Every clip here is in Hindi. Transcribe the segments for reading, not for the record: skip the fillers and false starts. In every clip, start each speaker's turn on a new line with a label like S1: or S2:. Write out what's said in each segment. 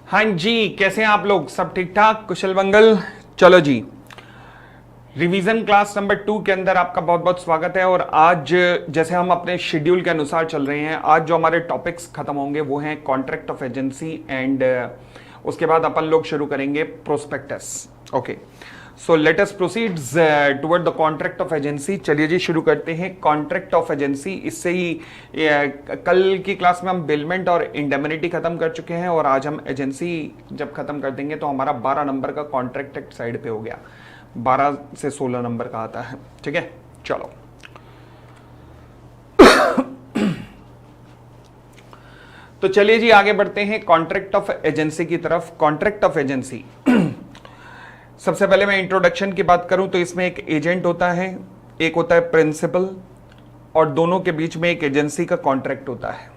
S1: हाँ जी, कैसे हैं आप लोग? सब ठीक ठाक, कुशल मंगल। चलो जी, रिवीजन क्लास नंबर 2 के अंदर आपका बहुत बहुत स्वागत है। और आज जैसे हम अपने शेड्यूल के अनुसार चल रहे हैं, आज जो हमारे टॉपिक्स खत्म होंगे वो हैं कॉन्ट्रैक्ट ऑफ एजेंसी एंड उसके बाद अपन लोग शुरू करेंगे prospectus. Okay, so let us proceed toward the contract of agency. चलिए जी, शुरू करते हैं कॉन्ट्रैक्ट ऑफ एजेंसी। इससे ही कल की क्लास में हम बिलमेंट और इंडेमनिटी खत्म कर चुके हैं और आज हम एजेंसी जब खत्म कर देंगे तो हमारा 12 नंबर का कॉन्ट्रैक्ट एक्ट साइड पे हो गया। 12 से 16 नंबर का आता है। ठीक है, चलो तो चलिए जी, आगे बढ़ते हैं कॉन्ट्रैक्ट ऑफ एजेंसी की तरफ। कॉन्ट्रैक्ट ऑफ एजेंसी सबसे पहले मैं इंट्रोडक्शन की बात करूं तो इसमें एक एजेंट होता है, एक होता है प्रिंसिपल, और दोनों के बीच में एक एजेंसी का कॉन्ट्रैक्ट होता है।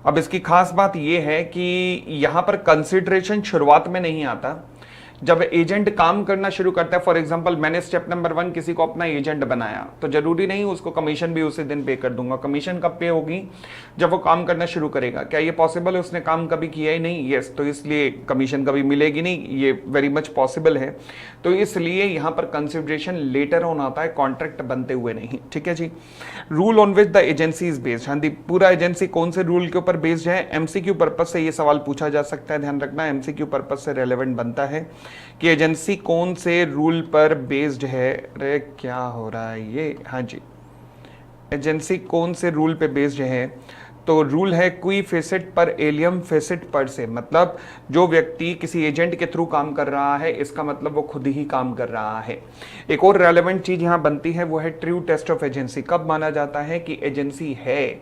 S1: अब इसकी खास बात यह है कि यहां पर कंसिडरेशन शुरुआत में नहीं आता। जब एजेंट काम करना शुरू करता है, फॉर एग्जांपल मैंने स्टेप नंबर 1 किसी को अपना एजेंट बनाया, तो जरूरी नहीं उसको कमीशन भी उसी दिन पे कर दूंगा। कमीशन कब पे होगी? जब वो काम करना शुरू करेगा। क्या ये पॉसिबल है? उसने काम कभी किया ही नहीं, यस, तो इसलिए कमीशन कभी मिलेगी नहीं, ये वेरी मच पॉसिबल है। तो इसलिए यहां पर कंसिडरेशन लेटर ऑन आता है, कॉन्ट्रैक्ट बनते हुए नहीं। ठीक है जी। Rule on which the agency is based. हाँ जी, पूरा एजेंसी कौन से रूल के ऊपर बेस्ड है? एमसीक्यू पर्पज से ये सवाल पूछा जा सकता है, ध्यान रखना, एमसीक्यू पर्पज से रेलेवेंट बनता है कि एजेंसी कौन से रूल पर बेस्ड है। अरे क्या हो रहा है ये? हाँ जी, एजेंसी कौन से रूल पे बेस्ड है? तो रूल है क्वी फेसिट पर एलियम फेसिट पर से, मतलब जो व्यक्ति किसी एजेंट के थ्रू काम कर रहा है, इसका मतलब वो खुद ही काम कर रहा है। एक और रेलेवेंट चीज यहां बनती है, वो है ट्रू टेस्ट ऑफ एजेंसी। कब माना जाता है कि एजेंसी है?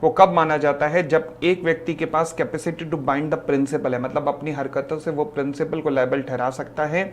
S1: वो कब माना जाता है? जब एक व्यक्ति के पास capacity to bind the principal है, मतलब अपनी हरकतों से वो प्रिंसिपल को लायबल ठहरा सकता है,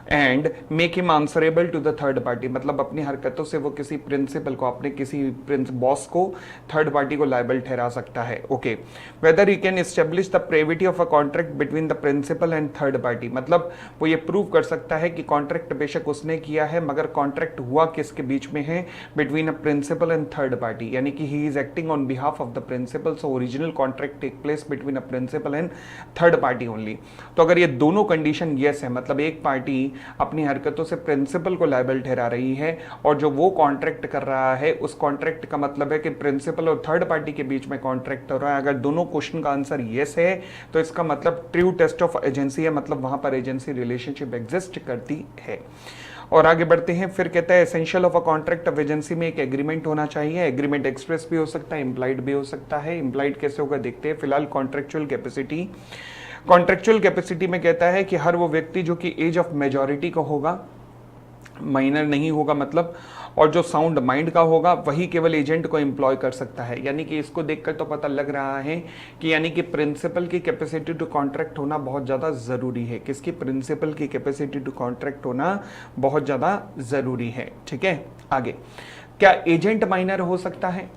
S1: and make him answerable to the third party, मतलब अपनी हरकतों से वो किसी प्रिंसिपल को, अपने किसी बॉस को, थर्ड पार्टी को लायबल ठहरा सकता है। Okay, whether he can establish the privity of a contract between the principal and third party, मतलब वो ये प्रूव कर सकता है कि कॉन्ट्रैक्ट बेशक उसने किया है, मगर कॉन्ट्रैक्ट हुआ किसके बीच में है? Between a principal and third party, यानी कि he is acting on behalf of the principal, so original contract take place between a principal and third party only। तो अगर ये दोनों कंडीशन यस है, मतलब एक पार्टी अपनी हरकतों से प्रिंसिपल को लायबल ठहरा रही है और जो वो कॉन्ट्रैक्ट कर रहा है, उस कॉन्ट्रैक्ट का मतलब है कि प्रिंसिपल और थर्ड पार्टी के बीच में कॉन्ट्रैक्ट हो रहा है। अगर दोनों क्वेश्चन का आंसर यस है तो इसका मतलब ट्रू टेस्ट ऑफ एजेंसी है, मतलब वहां पर एजेंसी रिलेशनशिप एग्जिस्ट करती है। और आगे बढ़ते हैं, फिर कहता है essential of a contract of agency में एक एग्रीमेंट होना चाहिए। एग्रीमेंट एक्सप्रेस भी हो सकता है, इंप्लाइड भी हो सकता है। इंप्लाइड कैसे होगा देखते हैं। फिलहाल कॉन्ट्रैक्चुअल कैपेसिटी, कॉन्ट्रैक्चुअल कैपेसिटी में कहता है कि हर वो व्यक्ति जो कि एज ऑफ मेजॉरिटी का होगा, माइनर नहीं होगा मतलब, और जो साउंड माइंड का होगा, वही केवल एजेंट को एम्प्लॉय कर सकता है। यानी कि इसको देखकर तो पता लग रहा है कि यानी कि प्रिंसिपल की कैपेसिटी टू कॉन्ट्रैक्ट होना बहुत ज़्यादा ज़रूरी है। किसकी? प्रिंसिपल की कैपेसिटी टू कॉन्ट्रैक्ट होना बहुत ज़्यादा ज़रूरी है। ठीक है, आगे क्या एजेंट माइनर हो सकता है?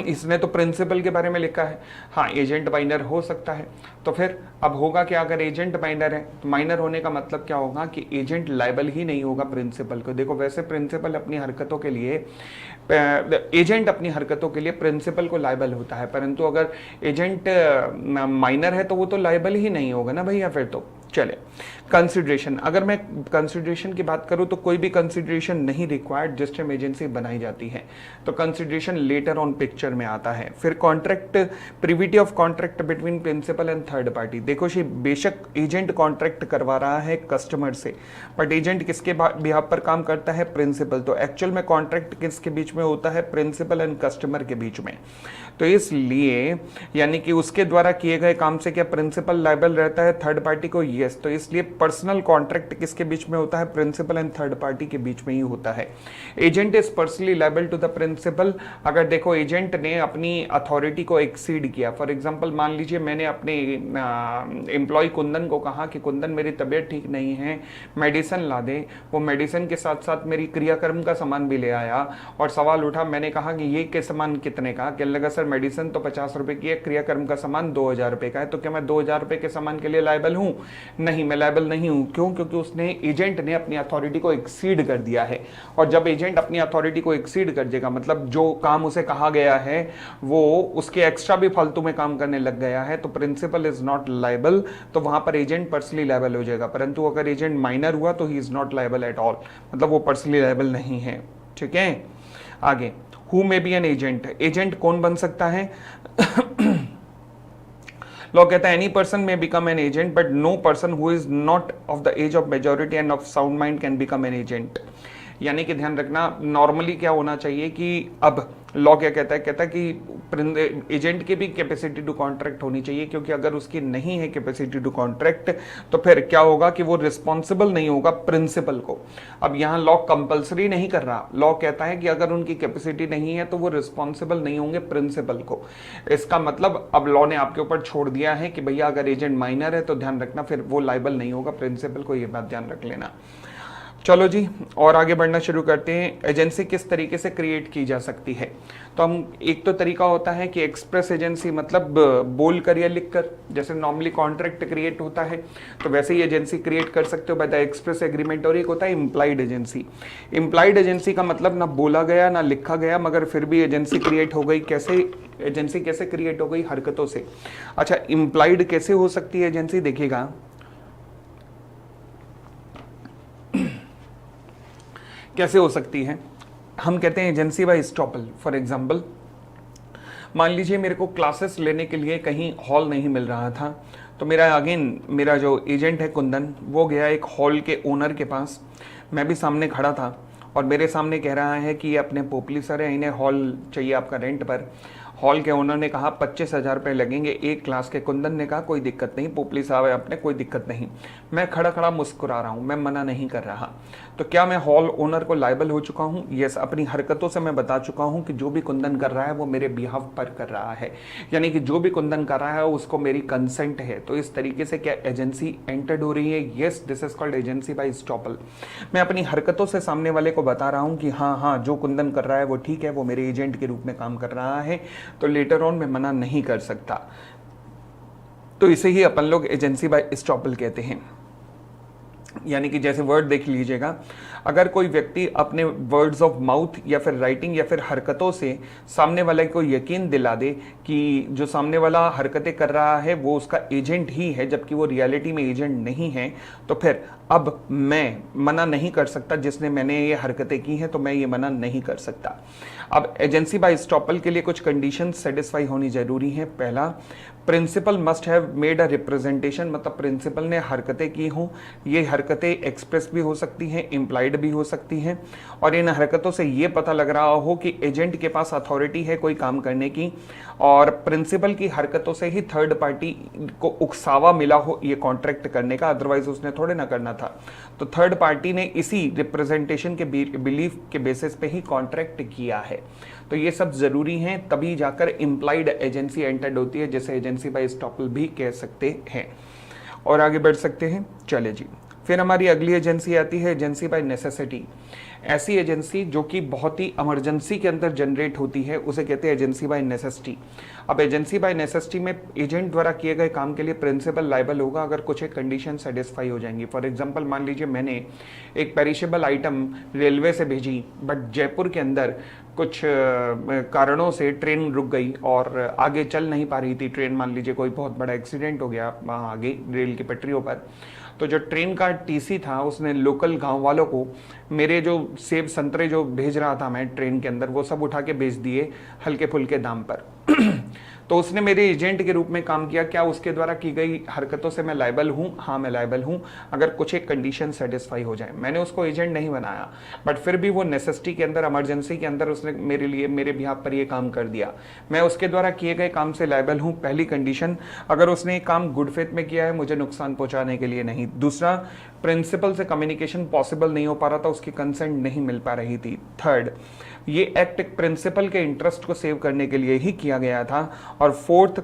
S1: इसने तो प्रिंसिपल के बारे में लिखा है। हाँ, एजेंट माइनर हो सकता है। तो फिर अब होगा कि अगर एजेंट माइनर है तो माइनर होने का मतलब क्या होगा कि एजेंट लायबल ही नहीं होगा प्रिंसिपल को। देखो, वैसे प्रिंसिपल अपनी हरकतों के लिए, एजेंट अपनी हरकतों के लिए प्रिंसिपल को लायबल होता है, परंतु अगर एजेंट माइनर है तो वो तो लायबल ही नहीं होगा ना भैया। फिर तो चले कंसिडरेशन, अगर मैं कंसिडरेशन की बात करूं तो कोई भी कंसिडरेशन नहीं रिक्वायर्ड जिस टाइम एजेंसी बनाई जाती है, तो कंसिडरेशन लेटर ऑन पिक्चर में आता है। फिर contract, privity of contract between principal and third party. देखो जी, बेशक एजेंट कॉन्ट्रैक्ट करवा रहा है कस्टमर से, बट एजेंट किसके बिहाफ पर काम करता है? प्रिंसिपल। तो एक्चुअल में कॉन्ट्रैक्ट किसके बीच में होता है? प्रिंसिपल एंड कस्टमर के बीच में। तो इसलिए यानी कि उसके द्वारा किए गए काम से क्या प्रिंसिपल लायबल रहता है थर्ड पार्टी को? यस। तो इसलिए पर्सनल कॉन्ट्रैक्ट किसके बीच में होता है? प्रिंसिपल एंड थर्ड पार्टी के बीच में ही होता है। Agent is personally liable to the principal. अगर देखो एजेंट ने अपनी अथॉरिटी को एक्सीड किया, फॉर एग्जांपल मान लीजिए मैंने अपने एम्प्लॉय कुंदन को कहा कि कुंदन मेरी तबीयत ठीक नहीं है, मेडिसिन ला दे। वो मेडिसिन के साथ साथ मेरी क्रियाकर्म का सामान भी ले आया और सवाल उठा, मैंने कहा कि ये के सामान कितने का? कहने लगा सर मेडिसिन तो 50 रुपए की है, क्रियाकर्म का सामान 2000 रुपए का है। तो क्या मैं 2000 रुपए के सामान के लिए लायबल हूं? नहीं, मैं लायबल नहीं हूं। क्यों? क्योंकि उसने, एजेंट ने अपनी अथॉरिटी को एक्सीड कर दिया है, और जब एजेंट अपनी अथॉरिटी को एक्सीड कर देगा, मतलब जो काम उसे कहा गया है वो उसके एक्स्ट्रा भी फालतू में काम करने लग गया है, तो प्रिंसिपल इज नॉट लायबल, तो वहां पर एजेंट पर्सनली लायबल हो जाएगा। परंतु अगर एजेंट माइनर हुआ तो he is not liable at all, मतलब वो पर्सनली लायबल नहीं है। ठीक है, आगे, who may be an agent. Agent कौन बन सकता है? लॉ कहता है any person may become an agent but no person who is not of the age of majority and of sound mind can become an agent. यानी कि ध्यान रखना, नॉर्मली क्या होना चाहिए कि अब लॉ क्या कहता है कि एजेंट की भी कैपेसिटी टू कॉन्ट्रैक्ट होनी चाहिए, क्योंकि अगर उसकी नहीं है कैपेसिटी टू कॉन्ट्रैक्ट तो फिर क्या होगा कि वो रिस्पॉन्सिबल नहीं होगा प्रिंसिपल को। अब यहां लॉ कंपल्सरी नहीं कर रहा, लॉ कहता है कि अगर उनकी कैपेसिटी नहीं है तो वो रिस्पॉन्सिबल नहीं होंगे प्रिंसिपल को। इसका मतलब अब लॉ ने आपके ऊपर छोड़ दिया है कि भैया अगर एजेंट माइनर है तो ध्यान रखना फिर वो लायबल नहीं होगा प्रिंसिपल को, ये बात ध्यान रख लेना। चलो जी, और आगे बढ़ना शुरू करते हैं। एजेंसी किस तरीके से क्रिएट की जा सकती है? तो हम, एक तो तरीका होता है कि एक्सप्रेस एजेंसी, मतलब बोल कर या लिख कर, जैसे नॉर्मली कॉन्ट्रैक्ट क्रिएट होता है तो वैसे ही एजेंसी क्रिएट कर सकते हो बाय द एक्सप्रेस एग्रीमेंट। और एक होता है इम्प्लाइड एजेंसी। इम्प्लाइड एजेंसी का मतलब ना बोला गया ना लिखा गया, मगर फिर भी एजेंसी क्रिएट हो गई। कैसे एजेंसी कैसे क्रिएट हो गई? हरकतों से। अच्छा, इम्प्लाइड कैसे हो सकती है एजेंसी? देखिएगा, कैसे हो सकती है? हम कहते हैं agency by estoppel. For example, मान लीजिए मेरे को क्लासेस लेने के लिए कहीं हॉल नहीं मिल रहा था, तो मेरा जो एजेंट है कुंदन, वो गया एक हॉल के ओनर के पास। मैं भी सामने खड़ा था और मेरे सामने कह रहा है कि ये अपने पोपली सर है, इन्हें हॉल चाहिए आपका रेंट पर। हॉल के ओनर ने कहा 25,000 रुपये लगेंगे एक क्लास के। कुंदन ने कहा कोई दिक्कत नहीं, पोपली साहब है अपने, कोई दिक्कत नहीं। मैं खड़ा खड़ा मुस्कुरा रहा हूँ, मैं मना नहीं कर रहा। तो क्या मैं हॉल ओनर को लायबल हो चुका हूँ? यस, अपनी हरकतों से मैं बता चुका हूँ कि जो भी कुंदन कर रहा है वो मेरे बिहाफ पर कर रहा है, यानी कि जो भी कुंदन कर रहा है उसको मेरी कंसेंट है। तो इस तरीके से क्या एजेंसी एंटर्ड हो रही है? Yes, this is called agency by estoppel. मैं अपनी हरकतों से सामने वाले को बता रहा हूँ कि हाँ हाँ, जो कुंदन कर रहा है वो ठीक है, वो मेरे एजेंट के रूप में काम कर रहा है, तो लेटर ऑन मैं मना नहीं कर सकता। तो इसे ही अपन लोग एजेंसी बाय एस्टॉपल कहते हैं। यानी कि जैसे वर्ड देख लीजिएगा, अगर कोई व्यक्ति अपने वर्ड्स ऑफ माउथ या फिर राइटिंग या फिर हरकतों से सामने वाले को यकीन दिला दे कि जो सामने वाला हरकतें कर रहा है वो उसका एजेंट ही है, जबकि वो रियलिटी में एजेंट नहीं है, तो फिर अब मैं मना नहीं कर सकता। जिसने मैंने ये हरकतें की हैं तो मैं ये मना नहीं कर सकता। अब एजेंसी बाय एस्टॉपल के लिए कुछ कंडीशन सेटिस्फाई होनी जरूरी है। पहला, principal must have made a representation, मतलब प्रिंसिपल ने हरकतें की हों। ये हरकतें एक्सप्रेस भी हो सकती हैं, इम्प्लाइड भी हो सकती हैं, और इन हरकतों से ये पता लग रहा हो कि एजेंट के पास अथॉरिटी है कोई काम करने की, और प्रिंसिपल की हरकतों से ही थर्ड पार्टी को उकसावा मिला हो ये कॉन्ट्रैक्ट करने का, अदरवाइज उसने थोड़े ना करना था। तो थर्ड पार्टी ने इसी रिप्रेजेंटेशन के बिलीफ के बेसिस पे ही कॉन्ट्रैक्ट किया है। तो ये सब जरूरी हैं, तभी जाकर इम्प्लाइड एजेंसी एंटर्ड होती है, जैसे एजेंसी बाय एस्टॉपल भी कह सकते हैं। और आगे बढ़ सकते हैं, चले जी। फिर हमारी अगली एजेंसी आती है एजेंसी बाय नेसेसिटी। ऐसी एजेंसी जो कि बहुत ही इमरजेंसी के अंदर जनरेट होती है उसे कहते हैं एजेंसी बाय नेसेसिटी। अब एजेंसी बाय नेसेसिटी में एजेंट द्वारा किए गए काम के लिए प्रिंसिपल लायबल होगा अगर कुछ एक कंडीशन सेटिस्फाई हो जाएंगी। फॉर एग्जांपल, मान लीजिए मैंने एक पेरिशेबल आइटम रेलवे से भेजी, बट जयपुर के अंदर कुछ कारणों से ट्रेन रुक गई और आगे चल नहीं पा रही थी ट्रेन। मान लीजिए कोई बहुत बड़ा एक्सीडेंट हो गया वहाँ आगे रेल की पटरियों पर, तो जो ट्रेन का टीसी था उसने लोकल गांव वालों को मेरे जो सेब संतरे जो भेज रहा था मैं ट्रेन के अंदर, वो सब उठा के बेच दिए हल्के फुल्के दाम पर। तो उसने मेरे एजेंट के रूप में काम किया। क्या उसके द्वारा की गई हरकतों से मैं लायबल हूं? हाँ, मैं लायबल हूं अगर कुछ एक कंडीशन सेटिस्फाई हो जाए। मैंने उसको एजेंट नहीं बनाया, बट फिर भी वो नेसेसिटी के अंदर, इमरजेंसी के अंदर उसने मेरे लिए, मेरे बिहाफ पर ये काम कर दिया। मैं उसके द्वारा किए गए काम से लायबल हूं। पहली कंडीशन, अगर उसने काम गुड फेथ में किया है, मुझे नुकसान पहुंचाने के लिए नहीं। दूसरा, प्रिंसिपल से कम्युनिकेशन पॉसिबल नहीं हो पा रहा था, उसकी कंसेंट नहीं मिल पा रही थी। थर्ड, ये एक्ट प्रिंसिपल के इंटरेस्ट को सेव करने के लिए ही किया गया था। और फोर्थ,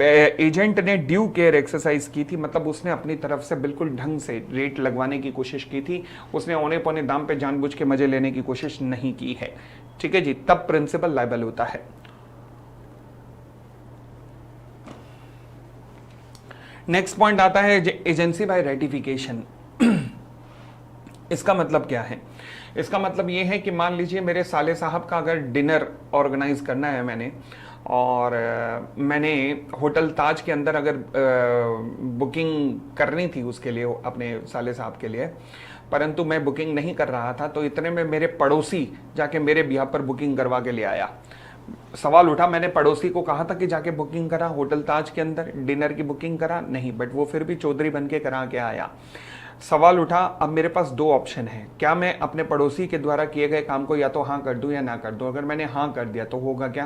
S1: एजेंट ने ड्यू केयर एक्सरसाइज की थी, मतलब उसने अपनी तरफ से बिल्कुल ढंग से रेट लगवाने की कोशिश की थी, उसने औने पौने दाम पे जानबूझ के मजे लेने की कोशिश नहीं की है। ठीक है जी, तब प्रिंसिपल लायबल होता है। नेक्स्ट पॉइंट आता है एजेंसी बाय रेटिफिकेशन। इसका मतलब क्या है? इसका मतलब ये है कि मान लीजिए मेरे साले साहब का अगर डिनर ऑर्गेनाइज करना है मैंने, और मैंने होटल ताज के अंदर अगर बुकिंग करनी थी उसके लिए अपने साले साहब के लिए, परंतु मैं बुकिंग नहीं कर रहा था, तो इतने में मेरे पड़ोसी जाके मेरे बिहार पर बुकिंग करवा के ले आया। सवाल उठा, मैंने पड़ोसी को कहा था कि जाके बुकिंग करा होटल ताज के अंदर, डिनर की बुकिंग करा नहीं, बट वो फिर भी चौधरी बन के करा के आया। सवाल उठा, अब मेरे पास दो ऑप्शन है, क्या मैं अपने पड़ोसी के द्वारा किए गए काम को या तो हाँ कर दूं या ना कर दूं। अगर मैंने हाँ कर दिया तो होगा क्या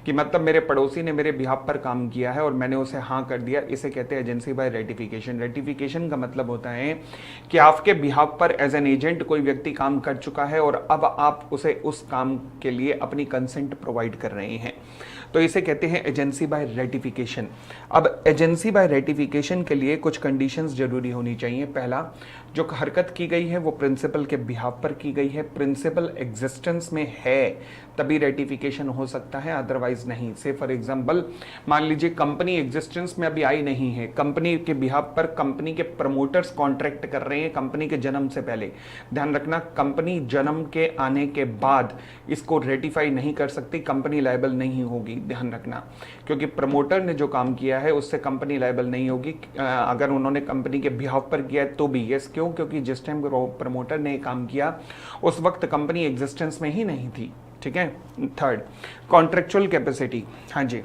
S1: कि मतलब मेरे पड़ोसी ने मेरे बिहाफ पर काम किया है और मैंने उसे हाँ कर दिया। इसे कहते हैं एजेंसी बाय रेटिफिकेशन। रेटिफिकेशन का मतलब होता है कि आपके बिहाफ पर एज एन एजेंट कोई व्यक्ति काम कर चुका है और अब आप उसे उस काम के लिए अपनी कंसेंट प्रोवाइड कर रहे हैं, तो इसे कहते हैं एजेंसी बाय रेटिफिकेशन। अब एजेंसी बाय रेटिफिकेशन के लिए कुछ कंडीशंस जरूरी होनी चाहिए। पहला, जो हरकत की गई है वो प्रिंसिपल के बिहाफ पर की गई है, प्रिंसिपल एग्जिस्टेंस में है तभी रेटिफिकेशन हो सकता है, अदरवाइज नहीं। से फॉर एग्जांपल मान लीजिए कंपनी एग्जिस्टेंस में अभी आई नहीं है, कंपनी के बिहाफ पर कंपनी के प्रमोटर्स कॉन्ट्रैक्ट कर रहे हैं कंपनी के जन्म से पहले। ध्यान रखना, कंपनी जन्म के आने के बाद इसको रेटिफाई नहीं कर सकती, कंपनी लायबल नहीं होगी। ध्यान रखना, क्योंकि प्रमोटर ने जो काम किया है उससे कंपनी लायबल नहीं होगी। अगर उन्होंने कंपनी के बिहाफ पर किया है तो भी। यस, क्यों? क्योंकि जिस टाइम प्रमोटर ने काम किया उस वक्त कंपनी एग्जिस्टेंस में ही नहीं थी। ठीक है। Third, contractual capacity. हाँ जी,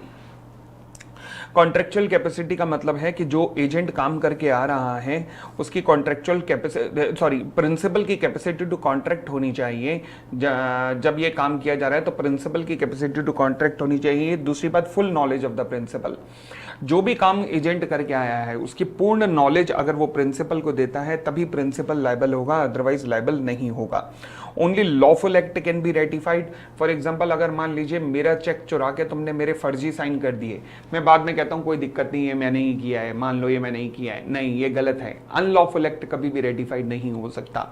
S1: कॉन्ट्रेक्चुअल कैपेसिटी का मतलब है कि जो एजेंट काम करके आ रहा है उसकी कॉन्ट्रेक्चुअल कैपेसिटी, प्रिंसिपल की कैपेसिटी टू कॉन्ट्रैक्ट होनी चाहिए। जब ये काम किया जा रहा है तो प्रिंसिपल की कैपेसिटी टू कॉन्ट्रैक्ट होनी चाहिए। दूसरी बात, full knowledge of the principal. जो भी काम एजेंट करके आया है उसकी पूर्ण नॉलेज अगर वो प्रिंसिपल को देता है तभी प्रिंसिपल लायबल होगा, अदरवाइज लायबल नहीं होगा। Only lawful act can be ratified. For example, अगर मान लीजिए मेरा चेक चुरा के तुमने मेरे फर्जी साइन कर दिए, मैं बाद में कहता हूं कोई दिक्कत नहीं है, मैंने ही किया है, मान लो ये मैंने ही किया है, नहीं, ये गलत है। अनलॉफुल एक्ट कभी भी रेटिफाइड नहीं हो सकता।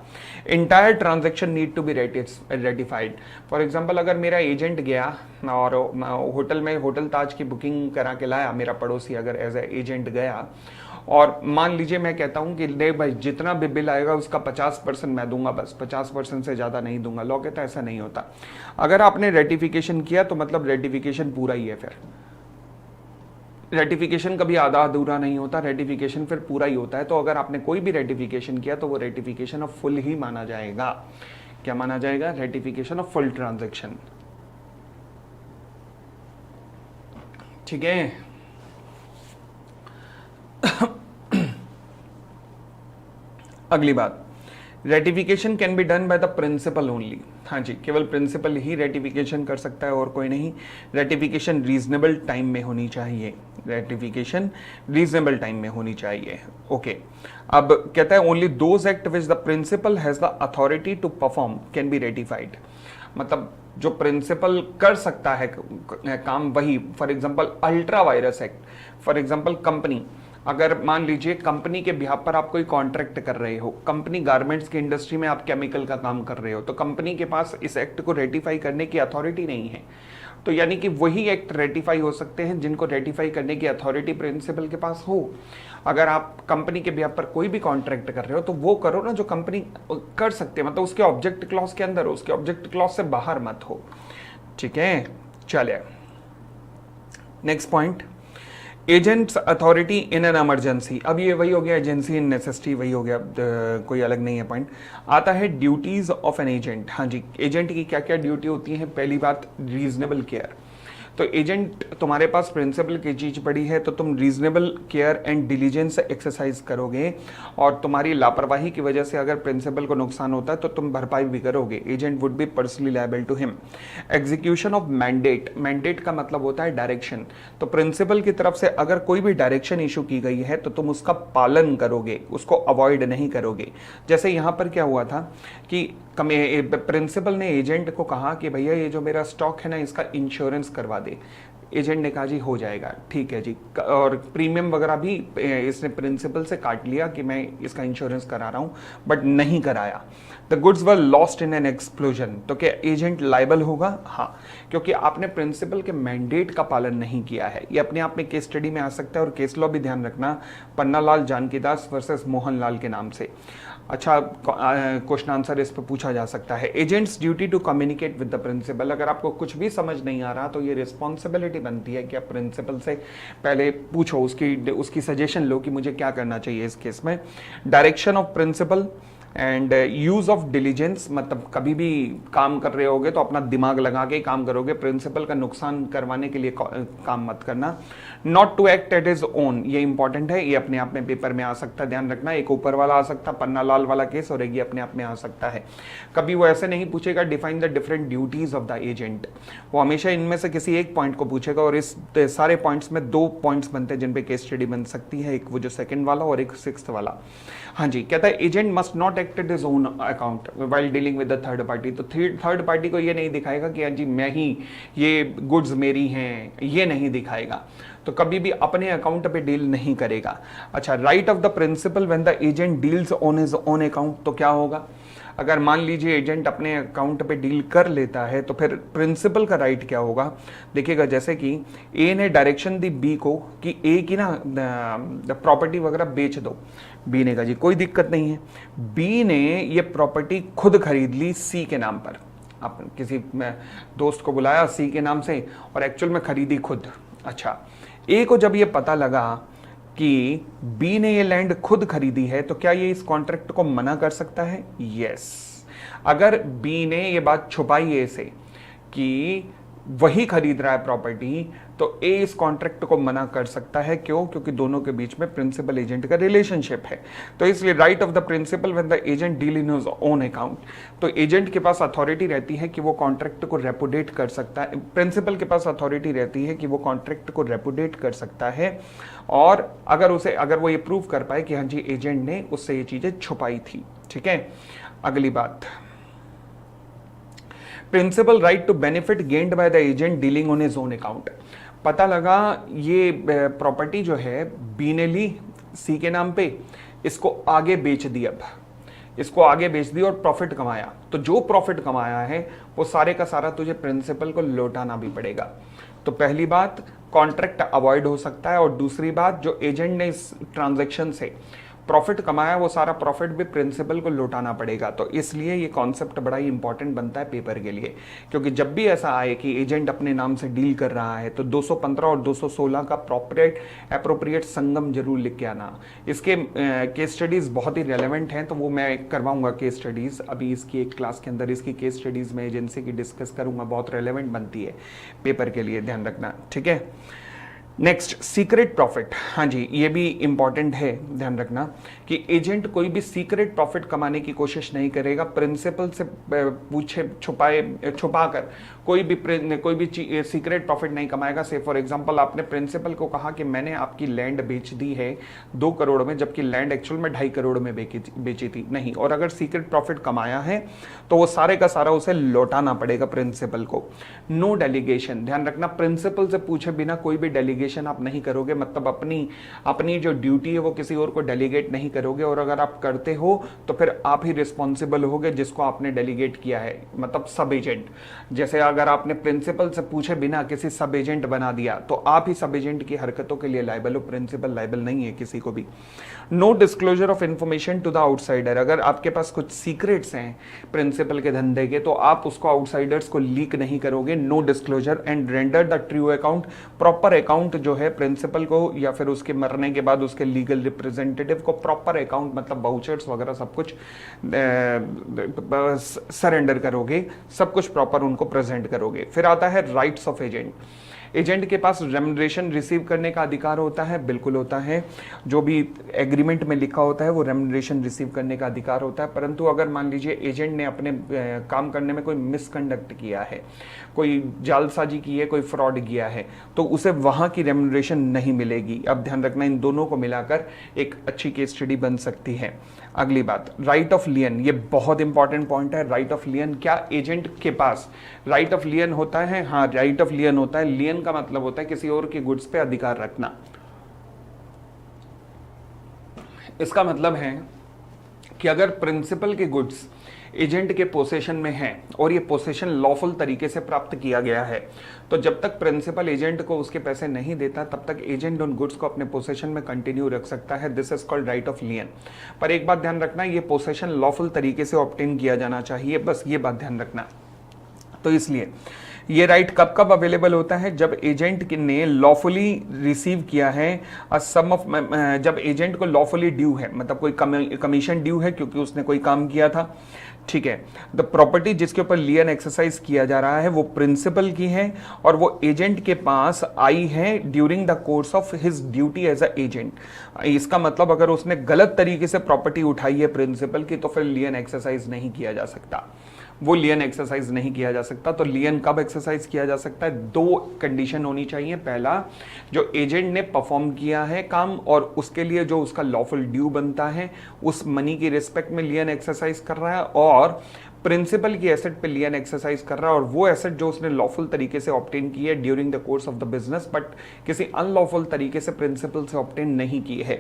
S1: Entire transaction need to be ratified. For example, अगर मेरा एजेंट गया और होटल में होटल ताज की बुकिंग करा के लाया, मेरा पड़ोसी अगर एज ए एजेंट गया, और मान लीजिए मैं कहता हूं कि नहीं भाई जितना भी बिल आएगा उसका 50% मैं दूंगा, बस 50% से ज्यादा नहीं दूंगा। लॉ कहता है ऐसा नहीं होता। अगर आपने रेटिफिकेशन किया तो मतलब रेटिफिकेशन पूरा ही है। फिर रेटिफिकेशन कभी आधा अधूरा नहीं होता, रेटिफिकेशन फिर पूरा ही होता है। तो अगर आपने कोई भी रेटिफिकेशन किया तो वो रेटिफिकेशन ऑफ फुल ही माना जाएगा। क्या माना जाएगा? Ratification of full transaction. ठीक है। अगली बात, ratification can be done by the principal only. हाँ जी, केवल प्रिंसिपल ही रेटिफिकेशन कर सकता है और कोई नहीं। रेटिफिकेशन रीजनेबल टाइम में होनी चाहिए। रेटिफिकेशन रीजनेबल टाइम में होनी चाहिए। ओके। अब कहता है only those act which the principal has the authority to perform can be ratified. मतलब जो प्रिंसिपल कर सकता है काम वही। For example ultra vires act. For example company, अगर मान लीजिए कंपनी के बिहाफ पर आप कोई कॉन्ट्रैक्ट कर रहे हो, कंपनी गारमेंट्स की इंडस्ट्री में आप केमिकल का काम कर रहे हो, तो कंपनी के पास इस एक्ट को रेटिफाई करने की अथॉरिटी नहीं है। तो यानी कि वही एक्ट रेटिफाई हो सकते हैं जिनको रेटिफाई करने की अथॉरिटी प्रिंसिपल के पास हो। अगर आप कंपनी के बिहाफ पर कोई भी कॉन्ट्रैक्ट कर रहे हो तो वो करो ना जो कंपनी कर सकते हैं, मतलब उसके ऑब्जेक्ट क्लॉज के अंदर हो, उसके ऑब्जेक्ट क्लॉज से बाहर मत हो। ठीक है, चलिए next point, agents authority in an emergency. अब ये वही हो गया, एजेंसी इन नेसेसिटी वही हो गया, कोई अलग नहीं है पॉइंट। आता है ड्यूटीज ऑफ एन एजेंट। हाँ जी, एजेंट की क्या क्या ड्यूटी होती है? पहली बात, रीजनेबल केयर। तो एजेंट, तुम्हारे पास प्रिंसिपल की चीज पड़ी है तो तुम reasonable care and diligence exercise करोगे, और तुम्हारी लापरवाही की वजह से अगर प्रिंसिपल को नुकसान होता है तो तुम भरपाई भी करोगे। Agent would be personally liable to him. Execution of mandate. Mandate का मतलब होता है डायरेक्शन। तो प्रिंसिपल की तरफ से अगर कोई भी डायरेक्शन इशू की गई है तो तुम उसका पालन करोगे, उसको अवॉइड नहीं करोगे। जैसे यहां पर क्या हुआ था कि प्रिंसिपल ने एजेंट को कहा कि भैया ये जो मेरा स्टॉक है ना इसका इंश्योरेंस करवा दे। एजेंट ने कहा जी हो जाएगा, ठीक है जी, और प्रीमियम वगैरह भी इसने प्रिंसिपल से काट लिया कि मैं इसका इंश्योरेंस करा रहा हूँ, बट नहीं कराया। The goods were lost in an explosion, तो क्या एजेंट लाइबल होगा? हाँ, क्योंकि आपने प्रिंसिपल के मैंडेट का पालन नहीं किया है। ये अपने आप में केस स्टडी में आ सकता है, और केस लॉ भी ध्यान रखना, पन्नालाल जानकीदास वर्सेस मोहनलाल के नाम से। अच्छा क्वेश्चन आंसर इस पर पूछा जा सकता है। Agent's duty to communicate with the principal, अगर आपको कुछ भी समझ नहीं आ रहा तो ये रिस्पॉन्सिबिलिटी बनती है कि आप प्रिंसिपल से पहले पूछो, उसकी सजेशन लो कि मुझे क्या करना चाहिए इस केस में। Direction of principal and use of diligence, मतलब कभी भी काम कर रहे होगे तो अपना दिमाग लगा के काम करोगे, प्रिंसिपल का नुकसान करवाने के लिए काम मत करना। Not to act at his own, ये इंपॉर्टेंट है, ये अपने आप में पेपर में आ सकता है, ध्यान रखना। एक ऊपर वाला आ सकता है पन्नालाल वाला केस, और एक ये अपने आप में आ सकता है। कभी वो ऐसे नहीं पूछेगा define the different duties of the agent, वो हमेशा इनमें से किसी एक पॉइंट को पूछेगा, और इस सारे पॉइंट्स में 2 पॉइंट्स बनते हैं जिन पे केस स्टडी बन सकती है, एक वो जो सेकंड वाला और एक 6th वाला। हाँ जी, कहता है agent must not act at his own account while dealing with the third party, तो थर्ड पार्टी को ये नहीं दिखाएगा कि हाँ जी मैं ही, ये गुड्स मेरी हैं, ये नहीं दिखाएगा, तो कभी भी अपने अकाउंट पे डील नहीं करेगा। अच्छा, right of the principal when the agent deals on his own account, तो क्या होगा? अगर मान लीजिए एजेंट अपने अकाउंट पे डील कर लेता है तो फिर प्रिंसिपल का राइट क्या होगा? देखिएगा, जैसे कि ए ने डायरेक्शन दी बी को कि ए की ना प्रॉपर्टी वगैरह बेच दो, बी ने कहा जी कोई दिक्कत नहीं है। बी ने ये प्रॉपर्टी खुद खरीद ली सी के नाम पर, आप किसी दोस्त को बुलाया सी के नाम से और एक्चुअल में खरीदी खुद। अच्छा, ए को जब ये पता लगा कि बी ने ये लैंड खुद खरीदी है तो क्या ये इस कॉन्ट्रैक्ट को मना कर सकता है? यस। अगर बी ने ये बात छुपाई ए से कि वही खरीद रहा है प्रॉपर्टी, तो ए इस कॉन्ट्रैक्ट को मना कर सकता है। क्यों? क्योंकि दोनों के बीच में प्रिंसिपल एजेंट का रिलेशनशिप है। तो इसलिए right of the principal when the agent deal in his own account, तो एजेंट के पास अथॉरिटी रहती है कि वो कॉन्ट्रैक्ट को रेपुडेट कर सकता है, प्रिंसिपल के पास अथॉरिटी रहती है कि वो कॉन्ट्रैक्ट को रेपुडेट कर सकता है, और अगर वो ये प्रूव कर पाए कि हाँ जी एजेंट ने उससे ये चीजें छुपाई थी। ठीक है, अगली बात, principal right to benefit gained by the agent dealing on his own account. पता लगा ये प्रॉपर्टी जो है बी ने ली सी के नाम पे, इसको आगे बेच दी, अब इसको आगे बेच दी और प्रॉफिट कमाया, तो जो प्रॉफिट कमाया है वो सारे का सारा तुझे प्रिंसिपल को लौटाना भी पड़ेगा। तो पहली बात, कॉन्ट्रैक्ट अवॉइड हो सकता है, और दूसरी बात, जो एजेंट ने इस ट्रांजैक्शन से प्रॉफिट कमाया वो सारा प्रॉफिट भी प्रिंसिपल को लौटाना पड़ेगा। तो इसलिए ये कॉन्सेप्ट बड़ा ही इंपॉर्टेंट बनता है पेपर के लिए, क्योंकि जब भी ऐसा आए कि एजेंट अपने नाम से डील कर रहा है तो 215 और 216 का एप्रोप्रिएट संगम जरूर लिख के आना। इसके केस स्टडीज बहुत ही रेलेवेंट हैं, तो वो मैं करवाऊंगा केस स्टडीज, अभी इसकी एक क्लास के अंदर इसकी केस स्टडीज में एजेंसी की डिस्कस करूंगा, बहुत रेलेवेंट बनती है पेपर के लिए, ध्यान रखना। ठीक है, नेक्स्ट, सीक्रेट प्रॉफिट। हाँ जी, ये भी इंपॉर्टेंट है, ध्यान रखना कि एजेंट कोई भी सीक्रेट प्रॉफिट कमाने की कोशिश नहीं करेगा, प्रिंसिपल से पूछे छुपाकर कोई भी सीक्रेट प्रॉफिट नहीं कमाएगा। से फॉर एग्जांपल, आपने प्रिंसिपल को कहा कि मैंने आपकी लैंड बेच दी है 2 करोड़ में, जबकि लैंड एक्चुअल में 2.5 करोड़ में बेची थी, नहीं, और अगर सीक्रेट प्रॉफिट कमाया है तो वो सारे का सारा उसे लौटाना पड़ेगा प्रिंसिपल को। नो डेलीगेशन, ध्यान रखना, प्रिंसिपल से पूछे बिना कोई भी डेलीगेशन आप नहीं करोगे, मतलब अपनी जो ड्यूटी है वो किसी और को डेलीगेट नहीं करोगे, और अगर आप करते हो तो फिर आप ही रिस्पॉन्सिबल होगे जिसको आपने डेलीगेट किया है, मतलब सब एजेंट। जैसे अगर आपने प्रिंसिपल से पूछे बिना किसी सब एजेंट बना दिया तो आप ही सब एजेंट की हरकतों के लिए लायबल हो, प्रिंसिपल लायबल नहीं है किसी को भी। No disclosure of information to the outsider, अगर आपके पास कुछ सीक्रेट्स हैं प्रिंसिपल के धंधे के तो आप उसको आउटसाइडर्स को लीक नहीं करोगे। No disclosure and render the true account, proper account जो है प्रिंसिपल को या फिर उसके मरने के बाद उसके लीगल रिप्रेजेंटेटिव को प्रॉपर अकाउंट, मतलब वाउचर्स वगैरह सब कुछ सरेंडर करोगे, सब कुछ प्रॉपर उनको प्रेजेंट करोगे। फिर आता है राइट्स ऑफ एजेंट। एजेंट के पास रेम्युनरेशन रिसीव करने का अधिकार होता है, बिल्कुल होता है, जो भी एग्रीमेंट में लिखा होता है वो रेम्युनरेशन रिसीव करने का अधिकार होता है। परंतु अगर मान लीजिए एजेंट ने अपने काम करने में कोई मिसकंडक्ट किया है, कोई जालसाजी की है, कोई फ्रॉड किया है, तो उसे वहां की रेम्युनरेशन नहीं मिलेगी। अब ध्यान रखना, इन दोनों को मिलाकर एक अच्छी केस स्टडी बन सकती है। अगली बात, राइट ऑफ लियन, ये बहुत इंपॉर्टेंट पॉइंट है। राइट ऑफ लियन, क्या एजेंट के पास राइट ऑफ लियन होता है? हाँ, राइट ऑफ लियन होता है। लियन लियन का मतलब होता है किसी और के गुड्स पे अधिकार रखना। इसका मतलब है कि अगर प्रिंसिपल के गुड्स एजेंट के पोसेशन में है और ये पोसेशन लॉफुल तरीके से प्राप्त किया गया है, तो जब तक प्रिंसिपल एजेंट को उसके पैसे नहीं देता तब तक एजेंट उन गुड्स को अपने पोसेशन में कंटिन्यू रख सकता है। This is called right of लियन। पर एक बात ध्यान रखना, ये पोसेशन लॉफुल तरीके से ऑब्टेन किया जाना चाहिए, बस ये बात ध्यान रखना। तो इसलिए ये राइट कब कब अवेलेबल होता है? जब एजेंट ने लॉफुली रिसीव किया है सम ऑफ, जब एजेंट को लॉफुली ड्यू है, मतलब कोई कमीशन ड्यू है क्योंकि उसने कोई काम किया था, ठीक है। द प्रॉपर्टी जिसके ऊपर लियन एक्सरसाइज किया जा रहा है वो प्रिंसिपल की है और वो एजेंट के पास आई है during the course of his duty as a agent. इसका मतलब अगर उसने गलत तरीके से प्रॉपर्टी उठाई है प्रिंसिपल की तो फिर लियन एक्सरसाइज नहीं किया जा सकता, वो लियन एक्सरसाइज नहीं किया जा सकता। तो लियन कब एक्सरसाइज किया जा सकता है? दो कंडीशन होनी चाहिए। पहला, जो एजेंट ने परफॉर्म किया है काम और उसके लिए जो उसका लॉफुल ड्यू बनता है उस मनी की रिस्पेक्ट में लियन एक्सरसाइज कर रहा है, और प्रिंसिपल की एसेट पे लियन एक्सरसाइज कर रहा है और वो एसेट जो उसने लॉफुल तरीके से ऑब्टेन की है during the course of the business, but किसी अनलॉफुल तरीके से प्रिंसिपल से ऑब्टेन नहीं की है।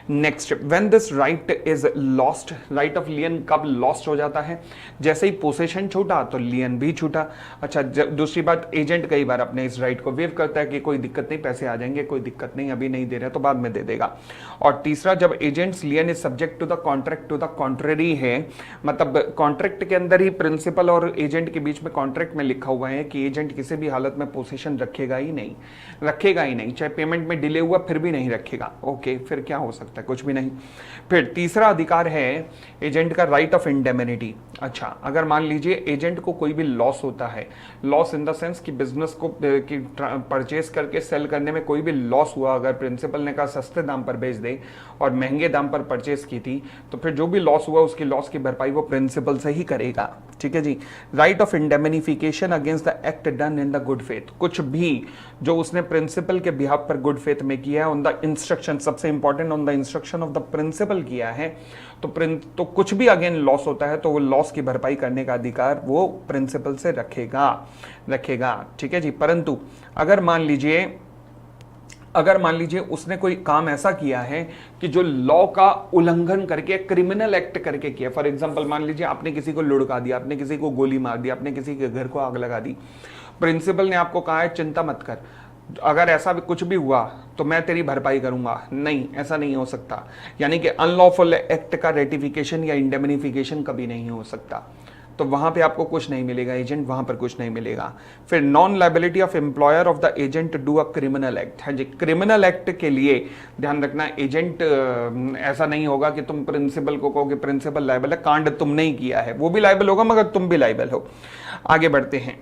S1: Next, when this right is lost, right of लियन कब लॉस्ट हो जाता है? जैसे ही पोसेशन छूटा तो लियन भी छूटा। अच्छा, दूसरी बात, एजेंट कई बार अपने इस राइट को वेव करता है कि कोई दिक्कत नहीं, पैसे आ जाएंगे, कोई दिक्कत नहीं, अभी नहीं दे रहा तो बाद में दे देगा। और तीसरा, जब agent's lien is subject to the contract to the contrary है, मतलब कॉन्ट्रैक्ट के अंदर ही प्रिंसिपल और एजेंट के बीच में कॉन्ट्रैक्ट में लिखा हुआ है कि एजेंट किसी भी हालत में पोजीशन रखेगा ही नहीं, चाहे पेमेंट में डिले हुआ फिर भी नहीं रखेगा। ओके, फिर क्या हो सकता है? कुछ भी नहीं। फिर तीसरा अधिकार है एजेंट का राइट ऑफ इंडेमिनिटी। अच्छा, अगर मान लीजिए एजेंट को कोई भी लॉस होता है, लॉस इन द सेंस कि बिजनेस को परचेस करके सेल करने में कोई भी लॉस हुआ, अगर प्रिंसिपल ने कहा सस्ते दाम पर बेच दे और महंगे दाम पर परचेस की थी, तो फिर जो भी लॉस हुआ उसकी लॉस की भरपाई वो प्रिंसिपल से ही करेगा। ठीक है जी। Right of indemnification against the act done in the good faith, कुछ भी जो उसने प्रिंसिपल के बिहाफ पर गुड फेथ में किया है, ऑन द इंस्ट्रक्शन, सबसे important on the instruction of the principal किया है, तो कुछ भी अगेन लॉस होता है तो वो लॉस की भरपाई करने का अधिकार वो प्रिंसिपल से रखेगा। ठीक है जी। परंतु अगर मान लीजिए उसने कोई काम ऐसा किया है कि जो लॉ का उल्लंघन करके, क्रिमिनल एक्ट करके किया, फॉर एग्जांपल मान लीजिए आपने किसी को लुढ़का दिया, आपने किसी को गोली मार दी, आपने किसी के घर को आग लगा दी, प्रिंसिपल ने आपको कहा है चिंता मत कर, अगर ऐसा भी कुछ भी हुआ तो मैं तेरी भरपाई करूंगा। नहीं, ऐसा नहीं हो सकता। यानी कि अनलॉफुल एक्ट का रेटिफिकेशन या इंडेमनिफिकेशन कभी नहीं हो सकता, तो वहां पे आपको कुछ नहीं मिलेगा, एजेंट वहां पर कुछ नहीं मिलेगा। फिर non liability of employer of the agent to do a criminal act है जी। क्रिमिनल एक्ट के लिए ध्यान रखना, एजेंट ऐसा नहीं होगा कि तुम प्रिंसिपल को कहो कि प्रिंसिपल लायबल है, कांड तुमने ही किया है, वो भी लायबल होगा मगर तुम भी लायबल हो। आगे बढ़ते हैं।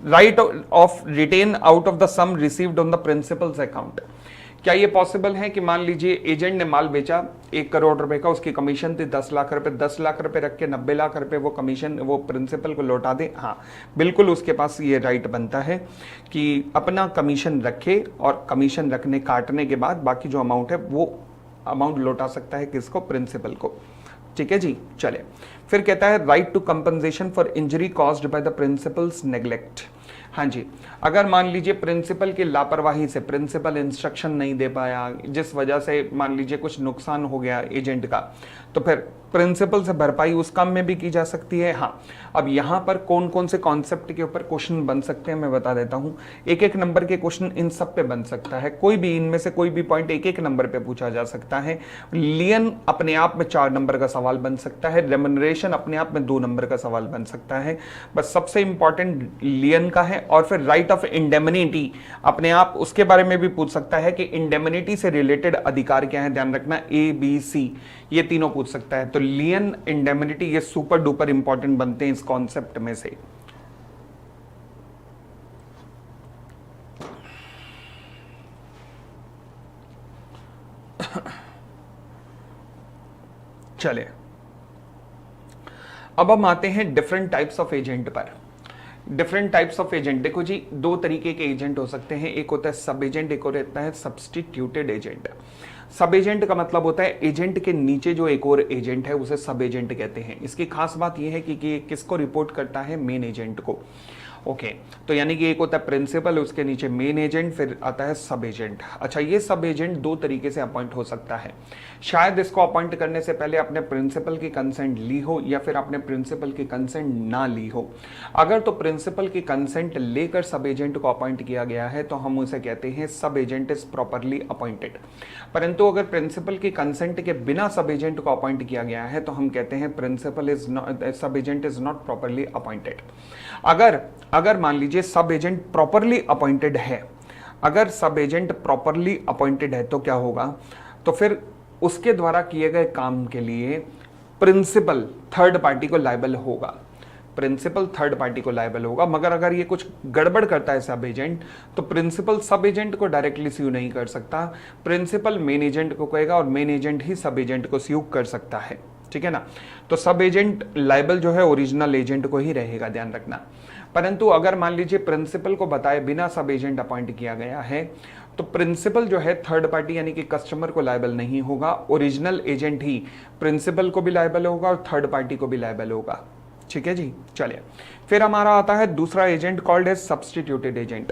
S1: Right of retain out of the sum received on the principal's account, क्या ये पॉसिबल है कि मान लीजिए एजेंट ने माल बेचा 1 करोड़ रुपए का, उसकी कमीशन थी 10 लाख रुपए, 10 लाख रुपए रख के 90 लाख रुपए वो कमीशन वो प्रिंसिपल को लौटा दे? हाँ, बिल्कुल उसके पास ये राइट बनता है कि अपना कमीशन रखे और कमीशन रखने काटने के बाद बाकी जो अमाउंट है वो अमाउंट लौटा सकता है किसको? प्रिंसिपल को। ठीक है जी। चले, फिर कहता है right to compensation for injury caused by the principal's neglect. हाँ जी, अगर मान लीजिए प्रिंसिपल की लापरवाही से प्रिंसिपल इंस्ट्रक्शन नहीं दे पाया, जिस वजह से मान लीजिए कुछ नुकसान हो गया एजेंट का, तो फिर प्रिंसिपल से भरपाई उस काम में भी की जा सकती है। हाँ, अब यहाँ पर कौन कौन से कॉन्सेप्ट के ऊपर क्वेश्चन बन सकते हैं मैं बता देता हूँ। एक एक नंबर के क्वेश्चन इन सब पे बन सकता है, कोई भी इनमें से कोई भी पॉइंट एक एक नंबर पे पूछा जा सकता है। लियन अपने आप में 4 नंबर का सवाल बन सकता है, रेम्युनरेशन अपने आप में 2 नंबर का सवाल बन सकता है, बस सबसे इंपॉर्टेंट लियन का है। और फिर राइट ऑफ इंडेमनिटी अपने आप उसके बारे में भी पूछ सकता है कि इंडेमनिटी से रिलेटेड अधिकार क्या है, ध्यान रखना ABC ये तीनों पूछ सकता है। तो लियन, इंडेमनिटी, ये सुपर डुपर इंपॉर्टेंट बनते हैं इस कॉन्सेप्ट में से। चले, अब हम आते हैं डिफरेंट टाइप्स ऑफ एजेंट पर। डिफरेंट टाइप्स ऑफ एजेंट, देखो जी 2 तरीके के एजेंट हो सकते हैं, एक होता है सब एजेंट, एक होता है सब्सटीट्यूटेड एजेंट। सब एजेंट का मतलब होता है एजेंट के नीचे जो एक और एजेंट है उसे सब एजेंट कहते हैं। इसकी खास बात यह है कि किसको रिपोर्ट करता है, मेन एजेंट को। ओके तो यानी कि एक होता है प्रिंसिपल, उसके नीचे मेन एजेंट, फिर आता है सब एजेंट। अच्छा, ये सब एजेंट दो तरीके से अपॉइंट हो सकता है। शायद इसको अपॉइंट करने से पहले अपने प्रिंसिपल की कंसेंट ली हो या फिर अपने प्रिंसिपल की कंसेंट ना ली हो। अगर तो प्रिंसिपल की कंसेंट लेकर सब एजेंट को अपॉइंट किया गया है तो हम उसे कहते हैं सब एजेंट इज प्रॉपरली अपॉइंटेड। परंतु अगर प्रिंसिपल की कंसेंट के बिना सब एजेंट को अपॉइंट किया गया है तो हम कहते हैं प्रिंसिपल इज नॉट, सब agent is not properly appointed. अगर मान लीजिए सब एजेंट प्रॉपरली अपॉइंटेड है, अगर सब एजेंट प्रॉपरली अपॉइंटेड है तो क्या होगा, तो फिर उसके द्वारा किए गए काम के लिए प्रिंसिपल थर्ड पार्टी को लायबल होगा, प्रिंसिपल थर्ड पार्टी को लायबल होगा। मगर अगर ये कुछ गड़बड़ करता है सब एजेंट तो प्रिंसिपल सब एजेंट को डायरेक्टली स्यू नहीं कर सकता, प्रिंसिपल मेन एजेंट को कहेगा और मेन एजेंट ही सब एजेंट को स्यू कर सकता है। ठीक है ना, तो सब एजेंट लायबल जो है ओरिजिनल एजेंट को ही रहेगा, ध्यान रखना। परंतु अगर मान लीजिए प्रिंसिपल को बताए बिना सब एजेंट अपॉइंट किया गया है तो प्रिंसिपल जो है थर्ड पार्टी यानी कि कस्टमर को लायबल नहीं होगा, ओरिजिनल एजेंट ही प्रिंसिपल को भी लायबल होगा और थर्ड पार्टी को भी लायबल होगा। ठीक है जी, चलिए फिर हमारा आता है दूसरा agent called as substituted agent.